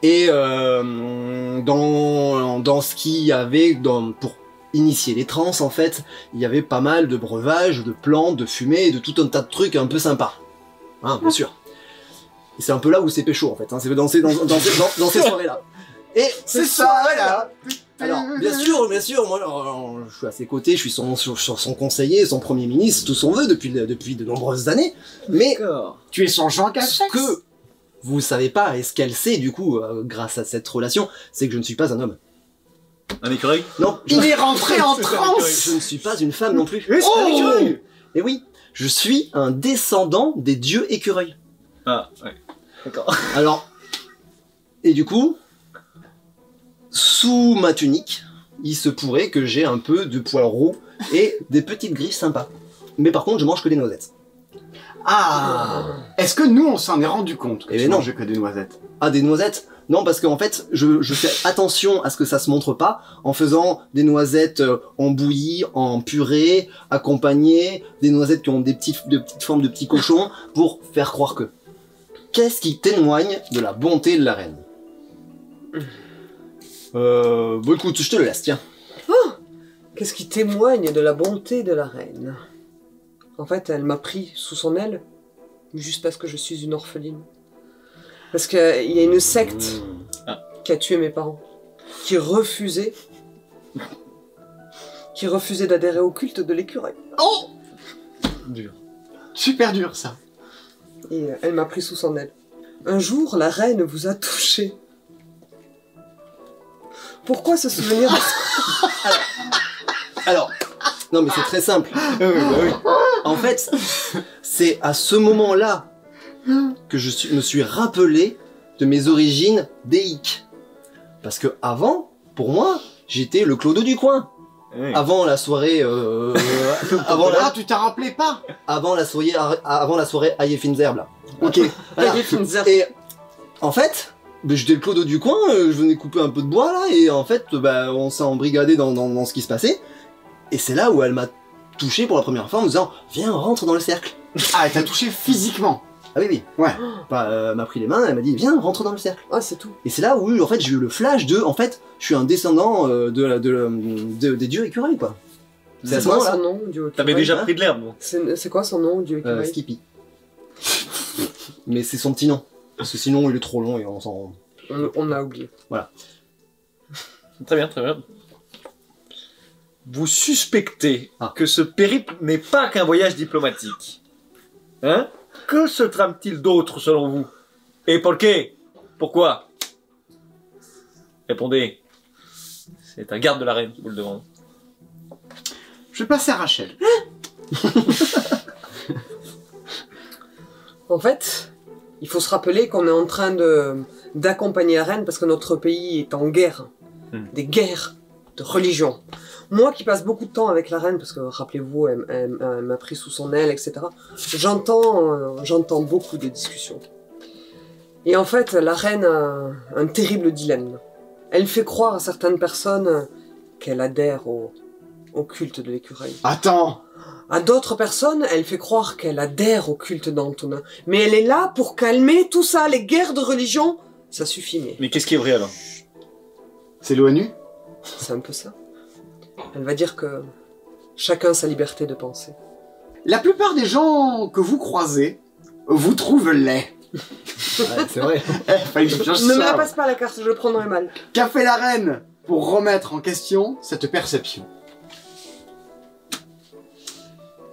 et dans ce qu'il y avait pour initier les trans, en fait, il y avait pas mal de breuvages, de plantes, de fumée, et de tout un tas de trucs un peu sympas. Hein, bien sûr. Et c'est un peu là où c'est pécho, en fait, hein, c'est dans ces soirées-là. Et C'est ça, voilà. alors, bien sûr, moi, je suis à ses côtés, je suis son conseiller, son premier ministre, tout son vœu depuis de nombreuses années. Mais D'accord. Tu es son Jean Castex. ce que vous savez pas, et ce qu'elle sait, du coup, grâce à cette relation, c'est que je ne suis pas un homme. Un écureuil? Non, Il est rentré en je transe. ne suis pas une femme non plus. Oui, c'est un écureuil! Et oui, je suis un descendant des dieux écureuils. Ah, ouais. D'accord. Alors, et du coup, sous ma tunique, il se pourrait que j'ai un peu de poils roux et des petites griffes sympas. Mais par contre, je mange que des noisettes. Ah. Est-ce que nous on s'en est rendu compte? Eh ben non. J'ai que des noisettes. Ah, des noisettes? Non, parce qu'en fait, je fais attention à ce que ça se montre pas en faisant des noisettes en bouillie, en purée, accompagnées, des noisettes qui ont de petites formes de petits cochons pour faire croire que. Qu'est-ce qui témoigne de la bonté de la reine? Bon écoute, je te le laisse, tiens. Qu'est-ce qui témoigne de la bonté de la reine? En fait, elle m'a pris sous son aile, juste parce que je suis une orpheline. Parce qu'il y a une secte qui a tué mes parents, qui refusait d'adhérer au culte de l'écureuil. Oh. Dur. Super dur ça. Et elle m'a pris sous son aile. Un jour, la reine vous a touché. Pourquoi se souvenir de ça? Alors, non mais c'est très simple. En fait, c'est à ce moment-là que me suis rappelé de mes origines déiques. Parce que avant, pour moi, j'étais le clodo du coin. Oui. Avant la soirée, Ah, tu t'as rappelé pas? avant la soirée Ayefinzerb là. Ok. Voilà. Ayefinzerb. Et en fait, j'étais le clodo du coin, je venais couper un peu de bois là, et en fait, on s'est embrigadé dans ce qui se passait. Et c'est là où elle m'a touché pour la première fois en me disant, viens, rentre dans le cercle. Ah, elle t'a touché physiquement. Ah oui, oui. Ouais. Elle m'a pris les mains, elle m'a dit, viens, rentre dans le cercle. Ah, c'est tout. Et c'est là où, en fait, j'ai eu le flash de, en fait, je suis un descendant des dieux écureuils, quoi. C'est à ce quoi moment-là. son nom, Dieu T'avais écureuil? déjà pris de l'herbe, donc. C'est quoi son nom, Dieu écureuil? Skippy. Mais c'est son petit nom. Parce que sinon, il est trop long et on s'en... On a oublié. Très bien, très bien. Vous suspectez Ah. que ce périple n'est pas qu'un voyage diplomatique. Hein? Que se trame-t-il d'autre selon vous? Et Polquet, pourquoi? Répondez. C'est un garde de la reine qui vous le demande. Je vais passer à Rachel. En fait, il faut se rappeler qu'on est en train d'accompagner la reine parce que notre pays est en guerre. Des guerres de religion. Moi qui passe beaucoup de temps avec la reine, parce que rappelez-vous, elle m'a pris sous son aile, etc. J'entends beaucoup de discussions. Et en fait, la reine a un terrible dilemme. Elle fait croire à certaines personnes qu'elle adhère au culte de l'écureuil. Attends. À d'autres personnes, elle fait croire qu'elle adhère au culte d'Antonin. Mais elle est là pour calmer tout ça, les guerres de religion. Ça suffit, mais Mais qu'est-ce qui est vrai alors? C'est l'ONU? c'est un peu ça. Elle va dire que chacun sa liberté de penser. La plupart des gens que vous croisez vous trouvent laid. Ouais, c'est vrai. Fallait que je cherche Ne me la ça. passe pas la carte, je le prendrai mal. Qu'a fait la reine pour remettre en question cette perception?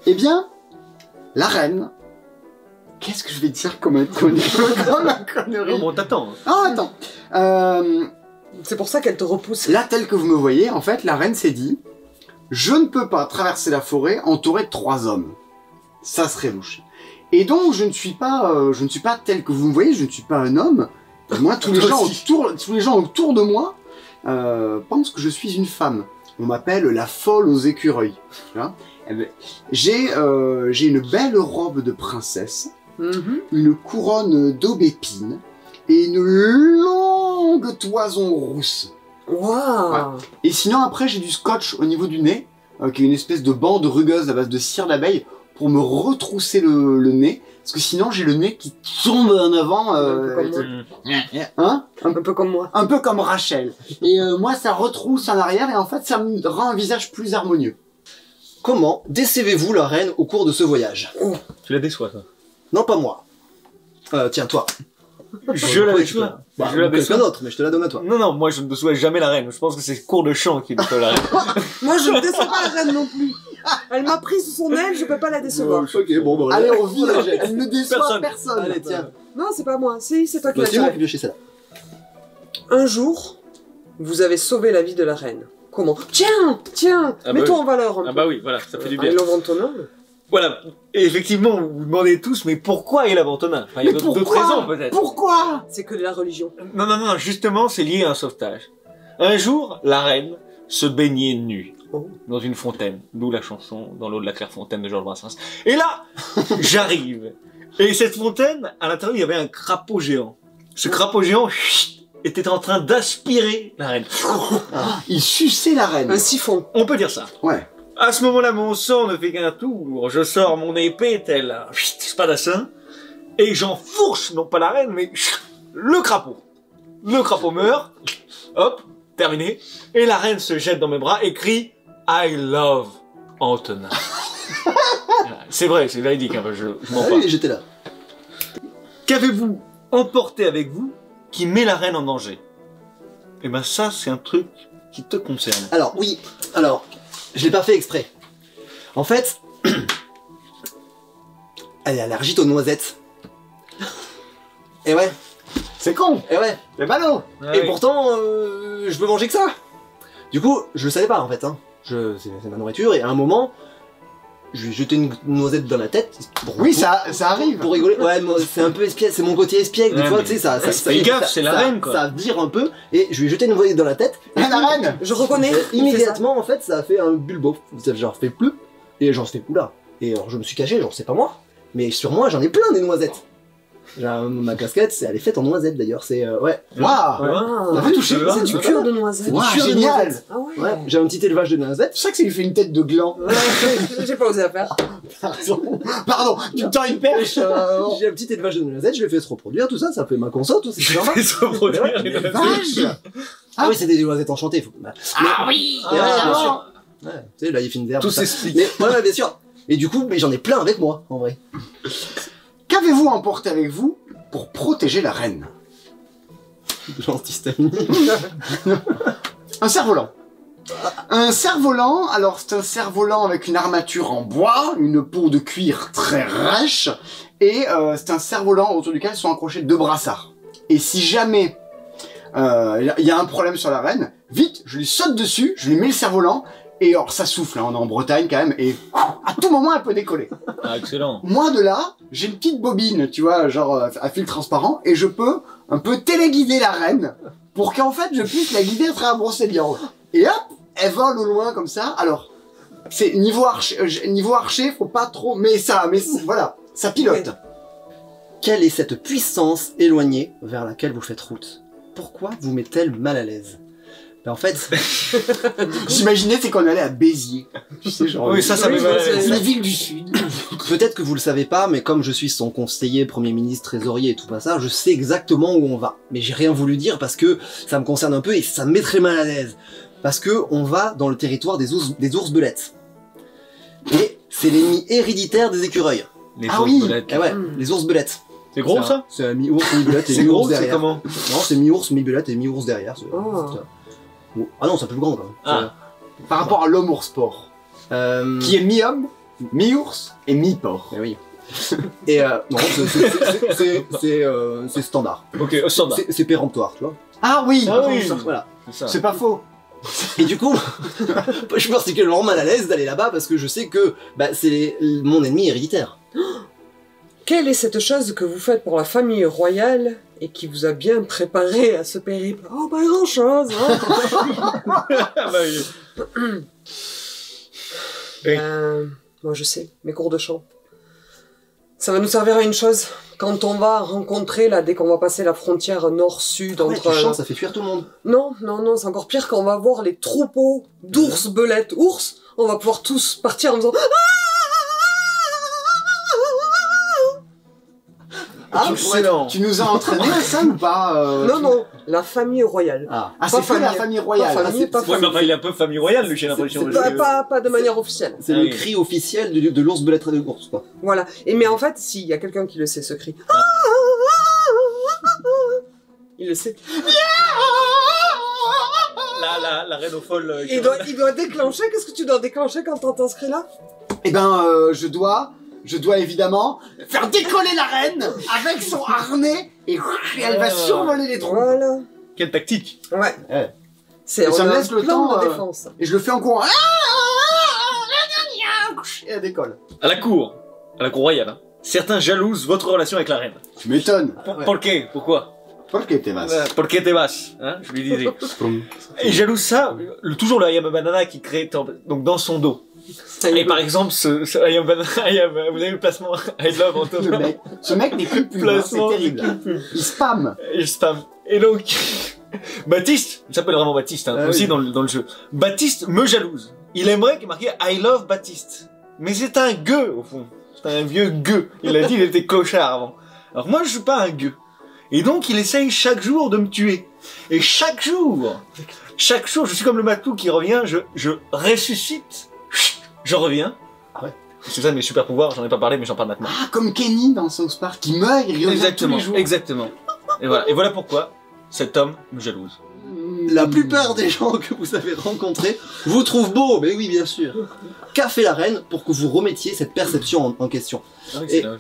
Eh bien, la reine... Qu'est-ce que je vais dire comme un connerie? Comme un connerie. Non, bon, t'attends. Ah, attends. C'est pour ça qu'elle te repousse. Là, tel que vous me voyez, en fait, la reine s'est dit, je ne peux pas traverser la forêt entourée de 3 hommes. Ça serait louche. Et donc, je ne suis pas tel que vous me voyez, je ne suis pas un homme. Moi, tous les gens autour de moi pensent que je suis une femme. On m'appelle la folle aux écureuils. Tu vois. Eh ben, j'ai une belle robe de princesse, une couronne d'aubépine et une longue toison rousse. Waouh. Et sinon, après, j'ai du scotch au niveau du nez, qui est une espèce de bande rugueuse à base de cire d'abeille pour me retrousser le nez. Parce que sinon, j'ai le nez qui tombe en avant. Un peu comme moi. Hein Un peu comme moi. Un peu comme Rachel. Et moi, ça retrousse en arrière et en fait, ça me rend un visage plus harmonieux. Comment décevez-vous la reine au cours de ce voyage? Tu la déçois, toi. Non, pas moi. Tiens, toi. Je la déçois. Bah, Je la quelqu'un déçois. d'autre, mais je te la donne à toi. Non, non, moi je ne déçois jamais la reine. Je pense que c'est cours de chant qui déçoit la reine. Moi, je ne déçois pas la reine non plus. Elle m'a pris sous son aile, je peux pas la décevoir. Ok, bon, bon. Allez, on vit la jette. Elle ne déçoit Personne. personne. Allez, tiens. Non, c'est pas moi. C'est toi qui Bah, l'as c'est moi tiré. qui vais chez celle-là. Un jour, vous avez sauvé la vie de la reine. Comment? Tiens, Ah bah mets-toi oui. en valeur un Ah peu. bah oui, voilà, ça fait du bien. I love Antonin. Voilà. Et effectivement, vous vous demandez tous, mais pourquoi il a Antonin? Enfin, il y a Mais d'autres pourquoi raisons peut-être. Pourquoi? C'est que de la religion. Non, non, non, justement, c'est lié à un sauvetage. Un jour, la reine se baignait nue Oh. dans une fontaine, d'où la chanson Dans l'eau de la Clairefontaine de Georges Brassens. Et là, j'arrive. Et cette fontaine, à l'intérieur, il y avait un crapaud géant. Ce crapaud géant était en train d'aspirer la reine. Il suçait la reine. Un siphon. On peut dire ça. Ouais. À ce moment-là, mon sang ne fait qu'un tour. Je sors mon épée tel un spadassin et j'enfourche, non pas la reine, mais le crapaud. Le crapaud meurt. Hop, terminé. Et la reine se jette dans mes bras et crie I love Antonin. Voilà. C'est vrai, c'est véridique. Hein, je mens Ah pas. oui, j'étais là. Qu'avez-vous emporté avec vous qui met la reine en danger? Eh ben ça, c'est un truc qui te concerne. Alors, oui. Alors, je l'ai pas fait exprès. En fait, elle est allergique aux noisettes. Et ouais, C'est con. et ouais. C'est ballot. Ah Et oui. pourtant, je peux manger que ça. Du coup, je le savais pas en fait. Hein. C'est ma nourriture et à un moment, je lui ai jeté une noisette dans la tête. Oui, ça arrive. Pour rigoler. Ouais, moi, c'est un peu espiègle, c'est mon côté espiègle. Des Ouais, fois, mais tu sais, ça. fais gaffe, c'est la reine, quoi. Ça vire un peu et je lui ai jeté une noisette dans la tête. Ah, la reine. Je reconnais. Et il fait ça. immédiatement, en fait, ça a fait un bulbo. Ça genre fait plus. Et genre, fait oula. Et alors, je me suis caché, genre, c'est pas moi. Mais sur moi, j'en ai plein des noisettes. Genre, ma casquette, elle est faite en noisettes d'ailleurs. C'est ouais. Waouh. Ah, T'as vu toucher c'est du cuir de noisette. Waouh, cuir de génial. noisettes. Ah ouais. Ouais, j'ai un petit élevage de noisettes. C'est ça que ça lui fait une tête de gland. Ouais, j'ai pas osé la faire. Pardon, tu me tends une perche. J'ai un petit élevage de noisettes, je l'ai fait se reproduire, tout ça, ça fait ma console, tout ça, c'est normal. Fais se reproduire Ouais, les mais noisettes. Ah oui, c'est des noisettes enchantées. Ah oui. Ouais, bien évidemment. sûr. Ouais, tu sais, là, il fait une verbe. Tout tout ça. s'explique. Mais ouais, bien sûr. Et du coup, mais j'en ai plein avec moi, en vrai. Qu'avez-vous emporté avec vous pour protéger la reine? L'antihistamine. Un cerf-volant. Un cerf-volant, alors c'est un cerf-volant avec une armature en bois, une peau de cuir très rêche, et c'est un cerf-volant autour duquel sont accrochés 2 brassards. Et si jamais il y a un problème sur la reine, vite, je lui saute dessus, je lui mets le cerf-volant, et alors ça souffle, hein, on est en Bretagne quand même, et à tout moment elle peut décoller. Ah, excellent. Moi de là, j'ai une petite bobine, tu vois, genre à fil transparent, et je peux un peu téléguider la reine pour qu'en fait je puisse la guider à travers Brocéliande. Et hop, elle vole au loin comme ça. Alors, c'est niveau archer, faut pas trop, mais voilà, ça pilote. Quelle est cette puissance éloignée vers laquelle vous faites route? Pourquoi vous met-elle mal à l'aise? Ben en fait, J'imaginais c'est qu'on allait à Béziers. Tu sais, genre. Oui, ça Oui, me va. c'est- la ville du Sud. peut-être que vous le savez pas, mais comme je suis son conseiller, premier ministre, trésorier et tout ça, je sais exactement où on va. Mais j'ai rien voulu dire parce que ça me concerne un peu et ça me mettrait mal à l'aise. Parce que on va dans le territoire des ours belettes. Et c'est l'ennemi héréditaire des écureuils. Les Ah ours oui. belettes. Eh ouais, les ours belettes. C'est gros ça? C'est un mi-ours, mi-belette et C'est mi-ours gros, c'est derrière. comment? Non, c'est mi-ours, mi-belette et mi-ours derrière. Oh. Bon. Ah non, c'est un peu plus grand quand même. Ah. Par rapport à l'homme ours porc, qui est mi-homme, mi-ours et mi-porc. Eh oui. Et non, c'est standard. Ok, au standard. C'est péremptoire, tu vois. Ah oui. Ah oui. Voilà. C'est ça. C'est pas faux. Et du coup, je suis particulièrement mal à l'aise d'aller là-bas parce que je sais que bah, c'est mon ennemi héréditaire. Quelle est cette chose que vous faites pour la famille royale et qui vous a bien préparé à ce périple? Oh, pas grand-chose, hein. Ah bah oui. Oui. Moi, je sais, mes cours de chant. Ça va nous servir à une chose. Quand on va rencontrer, là, dès qu'on va passer la frontière nord-sud Ouais, entre... tu chantes, ça fait fuir tout le monde. Non, c'est encore pire quand on va voir les troupeaux d'ours belettes. Ours, on va pouvoir tous partir en faisant... Ah, Excellent. tu nous as entraîné à ça ou pas Non, la famille royale. Ah. Ah, c'est Pas pas la famille. famille royale. Pas famille, Ah, pas Ouais, mais enfin, il est un peu famille royale, lui, j'ai l'impression. c'est Pas de manière officielle. C'est Ah le oui. cri officiel de l'ours belette et de l'ours, quoi. Voilà. Et mais en fait, s'il y a quelqu'un qui le sait, ce cri. Il le sait. La reine aux folles. Il doit déclencher. Qu'est-ce que tu dois déclencher quand t'entends ce cri-là? Eh ben, je dois évidemment faire décoller la reine avec son harnais et elle va survoler les troncs. Voilà. Quelle tactique. Ouais. Ouais. C'est Et ça on me a laisse un le plan temps, de défense. Et je le fais en courant. Et elle décolle. À la cour royale, hein. Certains jalousent votre relation avec la reine. Tu m'étonnes. Pourquoi? Por qué te vas? Por qué te vas, hein, je lui disais. Et jalouse ça, toujours le I am a banana qui crée donc dans son dos. Et par exemple, ce I am banana, vous avez le placement I love Antonin. Ce mec n'est plus pub, hein, c'est Placement, terrible. Il spam. Et je spam. Et donc, Baptiste, il s'appelle vraiment Baptiste, hein, Ah aussi oui. dans le jeu. Baptiste me jalouse. Il aimerait qu'il y ait marqué I love Baptiste. Mais c'est un gueux, au fond. C'est un vieux gueux. Il a dit qu'il était clochard avant. Alors moi, je suis pas un gueux. Et donc, il essaye chaque jour de me tuer. Et chaque jour, je suis comme le matou qui revient, je ressuscite, je reviens. Ah ouais. C'est ça mes super pouvoirs, j'en ai pas parlé, mais j'en parle maintenant. Ah, comme Kenny dans South Park, qui meurt, il revient Exactement, tous les jours. exactement. Et voilà pourquoi cet homme me jalouse. La plupart des gens que vous avez rencontrés vous trouvent beau, mais oui, bien sûr. Qu'a fait la reine pour que vous remettiez cette perception en question? Ah oui, Et- c'est là.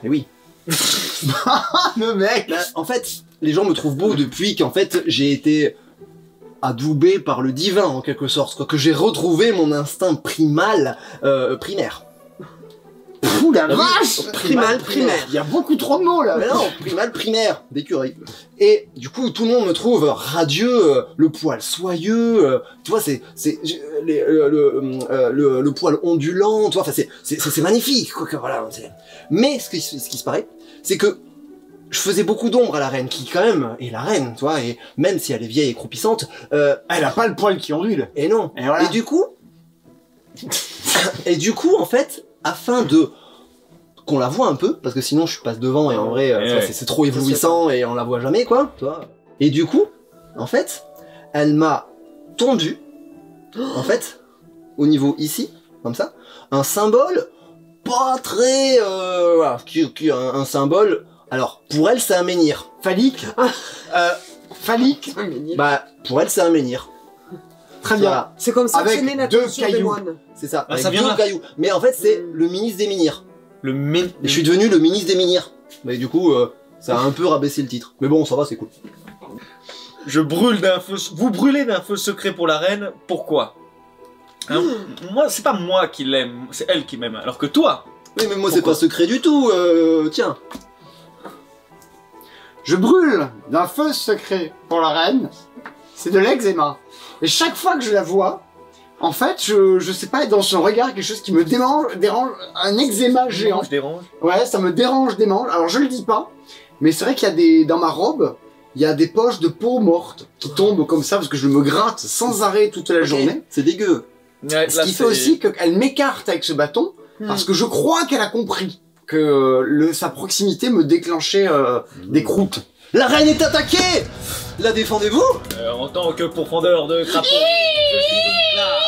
Et oui. Le mec. Bah, en fait, les gens me trouvent beau depuis qu'en fait j'ai été adoubé par le divin en quelque sorte, quoi, que j'ai retrouvé mon instinct primal, primaire. Pouh la vache. Primal, primaire. Il y a beaucoup trop de mots là. Mais non, primal, primaire, d'écureuil. Et du coup, tout le monde me trouve radieux, le poil soyeux, tu vois, le poil ondulant, tu vois, enfin c'est magnifique, quoi, que, voilà. Mais ce qui se paraît, c'est que je faisais beaucoup d'ombre à la reine, qui quand même est la reine, tu vois, et même si elle est vieille et croupissante, Elle a pas le poil qui ondule. et non. Et voilà. Et du coup, en fait, afin de qu'on la voit un peu, parce que sinon je passe devant et en vrai, tu vois, c'est trop éblouissant et on la voit jamais, quoi, tu vois. Et du coup, en fait, elle m'a tondu, en fait, au niveau ici, comme ça, un symbole pas très, voilà, un symbole. Alors, pour elle, c'est un menhir. Phallique. Phallique. Bah, pour elle, c'est un menhir. Très bien. Voilà, C'est comme ça que Avec c'est né la 2 tradition des cailloux. moines. c'est ça. Ah, avec ça vient deux là. cailloux. Mais en fait, c'est le ministre des menhirs. Le men... Et je suis devenu le ministre des menhirs. Mais du coup, ça a un peu rabaissé le titre. Mais bon, ça va, c'est cool. Je brûle d'un feu... Vous brûlez d'un feu secret pour la reine, pourquoi hein Moi, c'est pas moi qui l'aime, c'est elle qui m'aime. Alors que toi, Oui, mais moi, c'est Pourquoi pas secret du tout. Tiens. Je brûle d'un feu secret pour la reine. C'est de l'eczéma. Et chaque fois que je la vois, en fait, je sais pas, dans son regard, quelque chose qui me dérange, un eczéma géant. je dérange. Ouais, ça me dérange des manches. Alors je le dis pas, mais c'est vrai qu'il y a dans ma robe, il y a des poches de peau morte qui tombent comme ça parce que je me gratte sans arrêt toute la journée. C'est dégueu. Ouais, Ce là, qui c'est- fait aussi qu'elle m'écarte avec ce bâton parce que je crois qu'elle a compris que sa proximité me déclenchait des croûtes. La reine est attaquée. La défendez-vous? En tant que pourfendeur de crapaud, je suis donc là,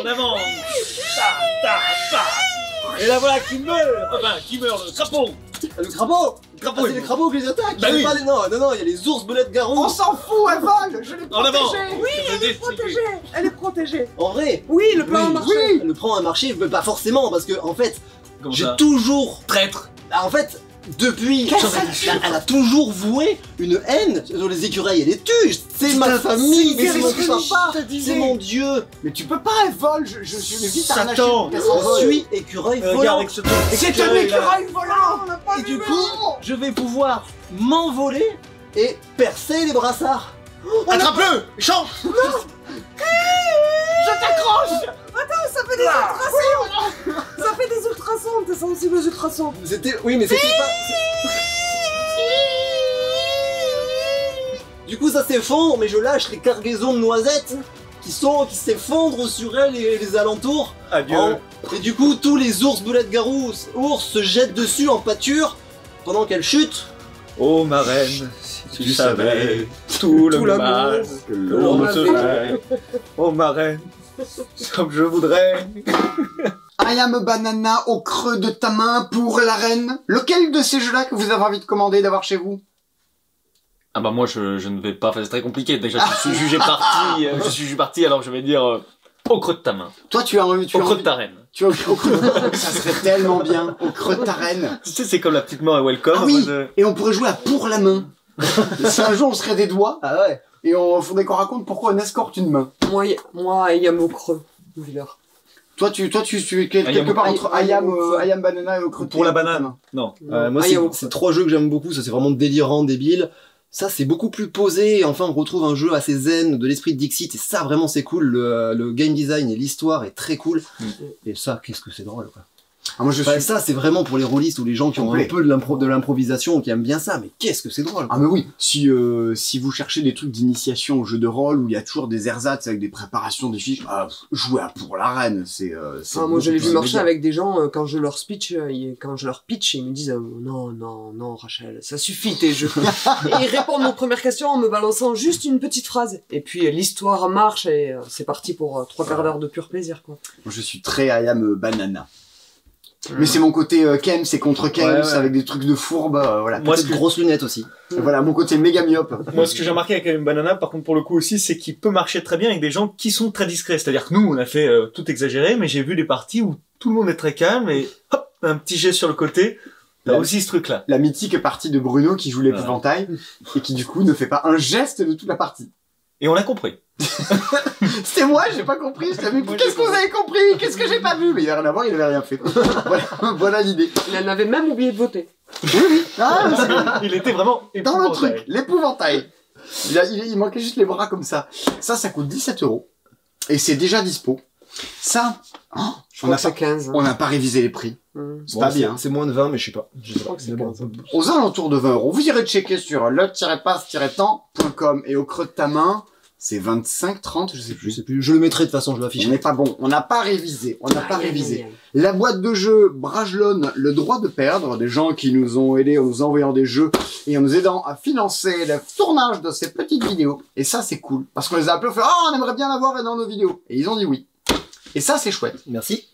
en avant. Ta, ta, ta. Et la voilà qui meurt. Enfin, qui meurt, le crapaud. Le crapaud. Crapaud, Ah, c'est les crapauds qui les attaquent. Bah C'est oui. pas les... Non, il y a les ours belettes garous. On s'en fout, elle vole. Je l'ai En avant. protégée. Oui, elle est protégée. Elle est protégée. En vrai. Oui, le plan a Oui, marché. Oui. Le prend à marcher, mais pas forcément, parce que en fait, Comme j'ai ça. toujours. Traître. Ah, en fait, depuis. Qu'est-ce Elle a toujours voué une haine sur les écureuils. Elle les tue. C'est ma famille, mais c'est c'est mon ce que papa, je te disais. c'est mon dieu. Mais tu peux pas, elle vole. Je suis vite Satan. Je suis écureuil Regarde volant. avec ce truc. C'est un écureuil, là. écureuil volant. Et du coup, je vais pouvoir m'envoler et percer les brassards. Attrape-le. Chante. Ça fait des ultrasons. Ça fait des ultrasons. T'es sensible aux ultrasons. C'était. Oui, mais c'était pas. Du coup, ça s'effondre, mais je lâche les cargaisons de noisettes qui s'effondrent sur elle et les alentours. Adieu. Et du coup, tous les ours boulettes garous ours se jettent dessus en pâture pendant qu'elle chute. Oh ma reine, si tu savais tout le mal que l'on me fait. Oh ma reine, comme je voudrais. I am a banana au creux de ta main pour la reine. Lequel de ces jeux-là que vous avez envie de commander d'avoir chez vous? Ah bah moi je ne vais pas, c'est très compliqué. Déjà je suis jugé parti, je suis jugé parti, alors je vais dire au creux de ta main, Toi, tu as envie, au creux de ta reine. tu as au creux de ça serait tellement bien, au creux de ta reine. Tu sais, c'est comme la petite main à Welcome. Ah en oui, mode, et on pourrait jouer à pour la main. Si un jour on serait des doigts, Ah ouais. et on faudrait qu'on raconte pourquoi on escorte une main. Moi, il y a mon creux. Villard. Toi, tu es quelque part entre I am banana et au creux de Pour la ta banane. main. Non. Moi, Ah, c'est trois jeux que j'aime beaucoup. Ça, c'est vraiment délirant, débile. Ça, c'est beaucoup plus posé. Enfin, on retrouve un jeu assez zen, de l'esprit de Dixit. Et ça, vraiment, c'est cool. Le game design et l'histoire est très cool. Et ça, qu'est-ce que c'est drôle, quoi. Ah, moi, je Enfin, suis... ça, c'est vraiment pour les rôlistes ou les gens qui ont Complet. un peu de l'improvisation ou qui aiment bien ça. Mais qu'est-ce que c'est drôle, quoi. Ah mais oui, si vous cherchez des trucs d'initiation au jeu de rôle où il y a toujours des ersatz avec des préparations, des fiches, jouer à pour la reine, c'est Moi, je l'ai vu beaucoup marcher plus avec des gens quand je leur pitch, ils me disent non, Rachel, ça suffit tes jeux. Et ils répondent aux premières questions en me balançant juste une petite phrase. Et puis l'histoire marche et c'est parti pour 3/4 d'heure de pur plaisir, quoi. Moi, je suis très I am banana. Mais c'est mon côté Kems, c'est contre Kems, Ouais, ouais. avec des trucs de fourbe, voilà. Moi, Peut-être grosses lunettes aussi. Voilà, mon côté méga myope. Moi, ce que j'ai remarqué avec une banana, par contre, pour le coup aussi, c'est qu'il peut marcher très bien avec des gens qui sont très discrets. C'est-à-dire que nous, on a fait tout exagéré, mais j'ai vu des parties où tout le monde est très calme et hop, un petit jet sur le côté. T'as aussi ce truc-là. La mythique partie de Bruno qui joue l'épouvantail et qui du coup ne fait pas un geste de toute la partie. Et on l'a compris. C'était moi, j'ai pas compris. Je t'avais dit, qu'est-ce que vous avez compris? Qu'est-ce que j'ai pas vu? Mais il y a rien à voir, il avait rien fait. Voilà l'idée. Il en avait même oublié de voter. Oui. Ah, Il était vraiment dans le épouvantail. truc, l'épouvantail. Il manquait juste les bras comme ça. Ça coûte 17 €. Et c'est déjà dispo. Ça, Je crois que c'est 15. on n'a pas révisé les prix. C'est pas bien. C'est moins de 20, mais je sais pas. Je crois que c'est 15. Aux alentours de 20 €. Vous irez checker sur le-passe-temps.com et au creux de ta main, c'est 25, 30, je sais Je plus. sais plus. Je le mettrai de toute façon, je l'affiche. On n'est pas bon. On n'a pas révisé. On n'a pas Aïe, aïe, révisé. aïe, aïe. La boîte de jeux Brajlon, le droit de perdre, des gens qui nous ont aidés en nous envoyant des jeux et en nous aidant à financer le tournage de ces petites vidéos. Et ça, c'est cool. Parce qu'on les a appelés, on fait, oh, on aimerait bien l'avoir dans nos vidéos. Et ils ont dit oui. Et ça, c'est chouette. Merci.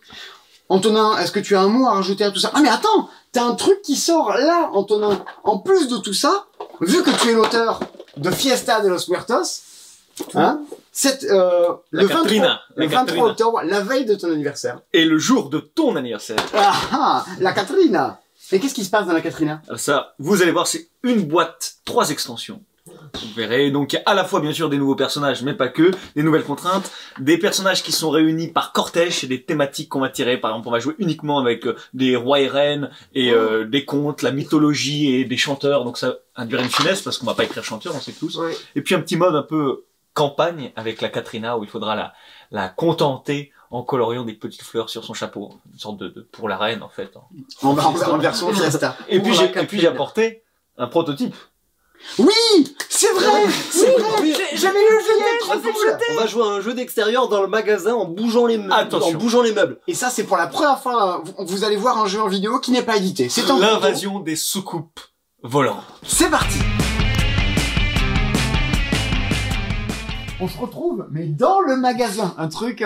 Antonin, est-ce que tu as un mot à rajouter à tout ça? Ah, mais attends! T'as un truc qui sort là, Antonin. En plus de tout ça, vu que tu es l'auteur de Fiesta de los Muertos, hein, le 23 octobre, la veille de ton anniversaire. Et le jour de ton anniversaire. La Katrina. Et qu'est-ce qui se passe dans la Katrina? Alors ça, vous allez voir, c'est une boîte, 3 extensions. Vous verrez, donc il y a à la fois bien sûr des nouveaux personnages, mais pas que, des nouvelles contraintes, des personnages qui sont réunis par cortège, et des thématiques qu'on va tirer. Par exemple, on va jouer uniquement avec des rois et reines, et des contes, la mythologie et des chanteurs, donc ça induirait une finesse, parce qu'on va pas écrire chanteur, on sait tous. Ouais. Et puis un petit mode un peu campagne avec la Katrina, où il faudra la contenter en coloriant des petites fleurs sur son chapeau, une sorte de pour la reine en fait. En version Fiesta. Et puis Pour la j'ai Katrina. apporté un prototype. Oui! C'est vrai! C'est vrai! J'avais le jeu trop cool! On va jouer à un jeu d'extérieur dans le magasin en bougeant les meubles. Attention. En bougeant les meubles. Et ça, c'est pour la première fois, vous allez voir un jeu en vidéo qui n'est pas édité. C'est en L'invasion des soucoupes volantes. C'est parti! On se retrouve, mais dans le magasin. Un truc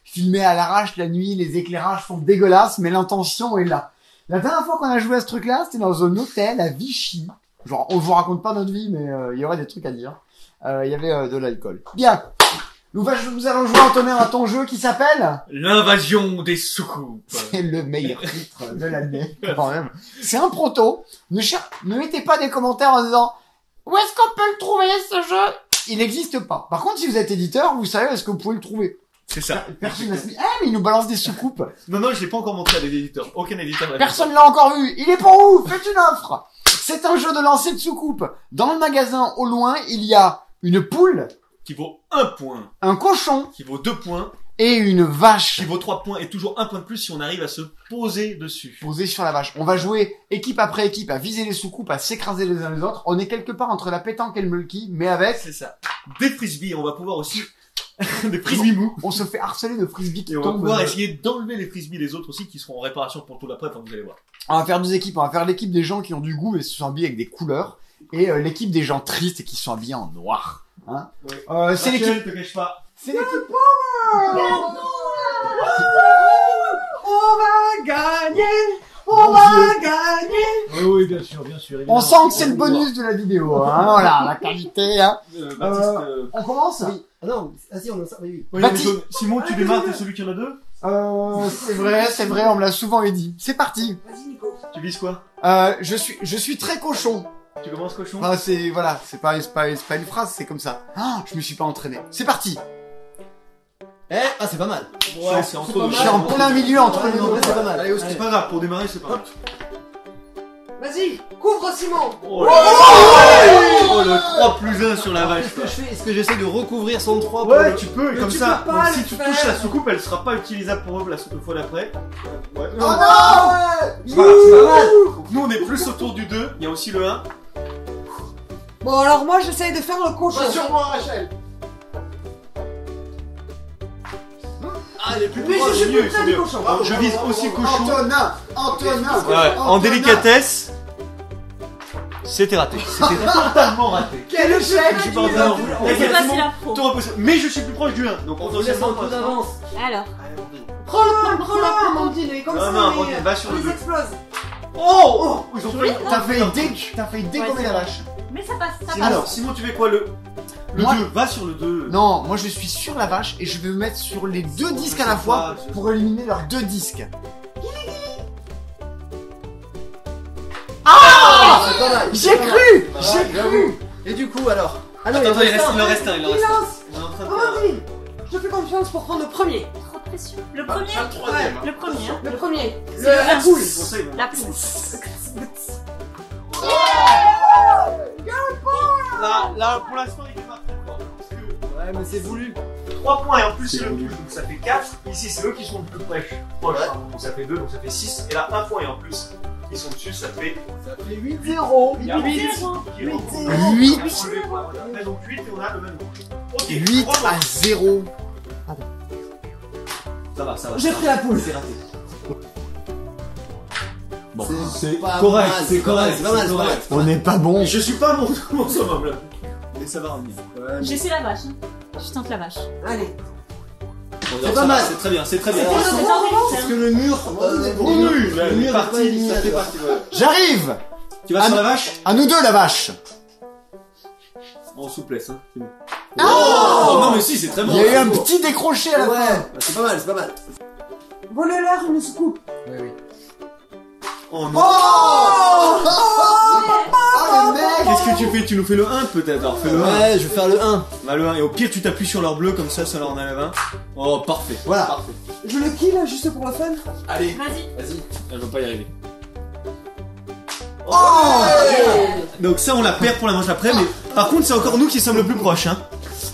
filmé à l'arrache la nuit, les éclairages sont dégueulasses, mais l'intention est là. La dernière fois qu'on a joué à ce truc-là, c'était dans un hôtel à Vichy. Genre, on vous raconte pas notre vie, mais il y aurait des trucs à dire. Il y avait de l'alcool. Bien. Nous allons jouer, Antonin, à ton jeu qui s'appelle... L'invasion des soucoupes. C'est le meilleur titre de l'année, quand même. C'est un proto. Ne mettez pas des commentaires en disant « Où est-ce qu'on peut le trouver, ce jeu ?» Il n'existe pas. Par contre, si vous êtes éditeur, vous savez est-ce que vous pouvez le trouver. C'est ça. Personne n'a dit « Ah, mais il nous balance des soucoupes. Non, je l'ai pas encore montré à des éditeurs. Aucun éditeur n'a fait Personne l'a encore vu. Il est pour vous. Faites une offre. » C'est un jeu de lancer de soucoupe. Dans le magasin, au loin, il y a une poule, qui vaut 1 point, un cochon qui vaut 2 points, et une vache qui vaut 3 points et toujours 1 point de plus si on arrive à se poser dessus. posée sur la vache. On va jouer équipe après équipe à viser les soucoupes, à s'écraser les uns les autres. On est quelque part entre la pétanque et le mulky, mais avec... C'est ça. Des frisbees, on va pouvoir aussi des frisbees mous. On se fait harceler de frisbees qui Et on va tombent. pouvoir essayer d'enlever les frisbees des autres aussi qui seront en réparation pour tout l'après, vous allez voir. On va faire 2 équipes. On va faire l'équipe des gens qui ont du goût et se sont habillés avec des couleurs. Et l'équipe des gens tristes et qui se sont habillés en noir. Hein c'est l'équipe... te cache pas. C'est l'équipe... On va gagner. On va gagner. Oui, bien sûr, On sent que c'est le bonus de la vidéo. Hein. Voilà, la qualité. Hein. On commence. Oui. Ah non, ah si, on a ça, oui. Oui, Baptiste. Simon, tu démarres, t'es celui qui en a 2. C'est vrai, on me l'a souvent dit. C'est parti. Tu vises quoi? Je suis très cochon. Tu commences cochon? Ah, c'est pas une phrase, c'est comme ça. Ah, je me suis pas entraîné. C'est parti. C'est pas mal. Ouais, c'est entre deux. Je suis en plein milieu entre les deux. C'est pas mal. Allez, c'est pas grave, pour démarrer, c'est pas grave. Vas-y, couvre Simon. Oh le 3 plus 1 sur la vache. Qu'est-ce que je fais? Est-ce que j'essaie de recouvrir son 3 Ouais, tu peux, et Mais comme tu ça, peux pas si le tu faire. touches la soucoupe, elle sera pas utilisable pour eux la fois d'après. Ouais. Oh non. C'est pas grave, c'est pas mal. Donc nous, on est plus autour du 2, il y a aussi le 1. Bon, alors moi, j'essaye de faire le cochon. Sur moi, Rachel. Ah, elle est plus Mais proche. je suis mieux, plus près c'est du mieux. cochon. Je vise aussi cochon. Antonin. Ouais, en délicatesse. C'était raté. C'était totalement raté. Quel échec. Je suis pas en train de- Je sais pas si Simon, la pro. t'auras posé- Mais je suis plus proche du 1. Donc On vous laisse un peu d'avance. Alors. Prends-la, Amandine, et comme Non, ça, non, Amandine, va sur on le les deux. explose. Oh, ils ont fait. T'as fait dégommer la vache. Mais ça passe, ça Simon, passe. Simon, tu fais quoi le Moi- 2, va sur le 2. Non, moi je suis sur la vache et je vais me mettre sur les 2 disques à la fois pour éliminer leurs 2 disques. pas mal. J'ai cru. J'ai J'avoue. cru. Et du coup, alors. Ah non, Attends, il il reste en un. reste un, il en Il reste un. lance. On est en train de Amandine, je te fais confiance pour prendre le premier. Trop de pression. Le premier. Pas le troisième. Le premier. Hein. Le premier. C'est La un. poule. La poule. Là, pour l'instant, il est pas très fort. Parce que Ouais, mais c'est voulu. 3 points et en plus c'est le double, donc ça fait 4. Ici, c'est eux qui sont le plus proches. Donc ça fait 2, donc ça fait 6. Et là, 1 point et en plus, ils sont dessus, ça fait. Ça fait 8-0. Il y a 8 8. Donc 8 et on a le même nombre. Ok, 8 à 0. Ça va, ça va. J'ai pris la poule. C'est raté. Bon, C'est correct, c'est correct. C'est pas mal, c'est pas mal. On n'est pas bon. Je suis pas mon summum là. Mais ça va revenir. J'essaie la vache. Hein. Je tente la vache. Allez. C'est pas mal. C'est très bien, c'est très bien. C'est Parce que le mur. Le mur est pas éliminatoire. J'arrive. Tu vas sur la vache? À nous deux la vache. En souplesse, hein. C'est bon. Oh non, mais si, c'est très bon. Il y a eu un petit décroché à la Ouais, fin. c'est pas mal, c'est pas mal. Volez-leur une soucoupe. Oui, oui. Oh non. Oh le mec. Qu'est-ce que tu fais? Tu nous fais le 1 peut-être? Alors fais le 1. Ouais, je vais faire le 1. Bah le 1. Et au pire, tu t'appuies sur leur bleu, comme ça leur enlève un. Oh, parfait. Voilà. Parfait. Je le kill juste pour le fun. Allez, Vas-y. vas-y. Elle va pas y arriver. Oh. Donc ça, on la perd pour la manche après, mais par contre, c'est encore nous qui sommes le plus proches, hein.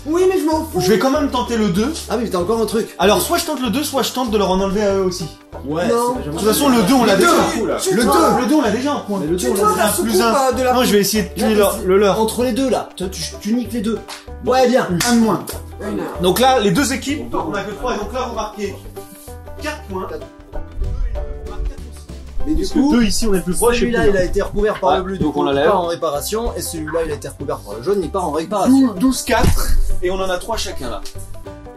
Oui, mais je m'en fous. Je vais quand même tenter le 2. Ah oui, t'as encore un truc. Alors, soit je tente le 2, soit je tente de leur en enlever à eux aussi. Ouais, Non. c'est De toute façon, le 2, on l'a déjà. Le 2. Le 2, on l'a déjà un point. Mais le 2, Tu on dois l'a la un plus soucoupe un. de la Non, je vais essayer de tuer Non, mais le leur. entre les deux là, tu niques les deux. Ouais, bien. Un de moins. Une heure. Donc là, les deux équipes, on a que 3, et donc là, vous marquez 4 points. Mais du Parce que coup, 2 ici, on est le plus proche. celui-là il a été recouvert par Ouais, le bleu, donc du coup, on il l'enlève. part en réparation, et celui-là il a été recouvert par le jaune, il part en réparation. 12-4, et on en a 3 chacun là.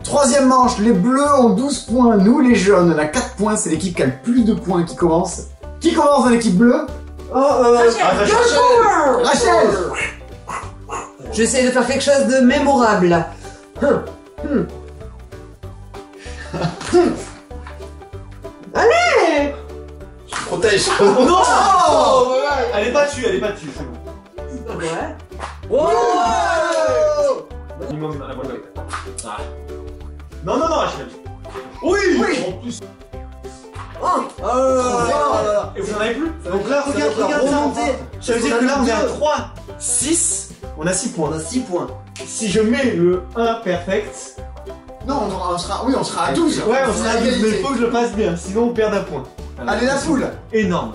Troisième manche, les bleus ont 12 points, nous les jaunes on a 4 points, c'est l'équipe qui a le plus de points qui commence. Qui commence dans l'équipe bleue? Rachel. J'essaie de faire quelque chose de mémorable. Allez. Protège. Non Elle est pas dessus, c'est bon. Ouais. Minimum à la bonne Ah. Non, Rachel. Oui. En plus. Et vous en avez plus? Donc là, regarde ça. Ça veut dire que là, on est à 3, 6. On a 6 points. On a 6 points. Si je mets le 1 perfect. Non, on sera à 12. Ouais, on sera à 12, mais il faut que je le passe bien, sinon on perd un point. Allez la poule. Énorme.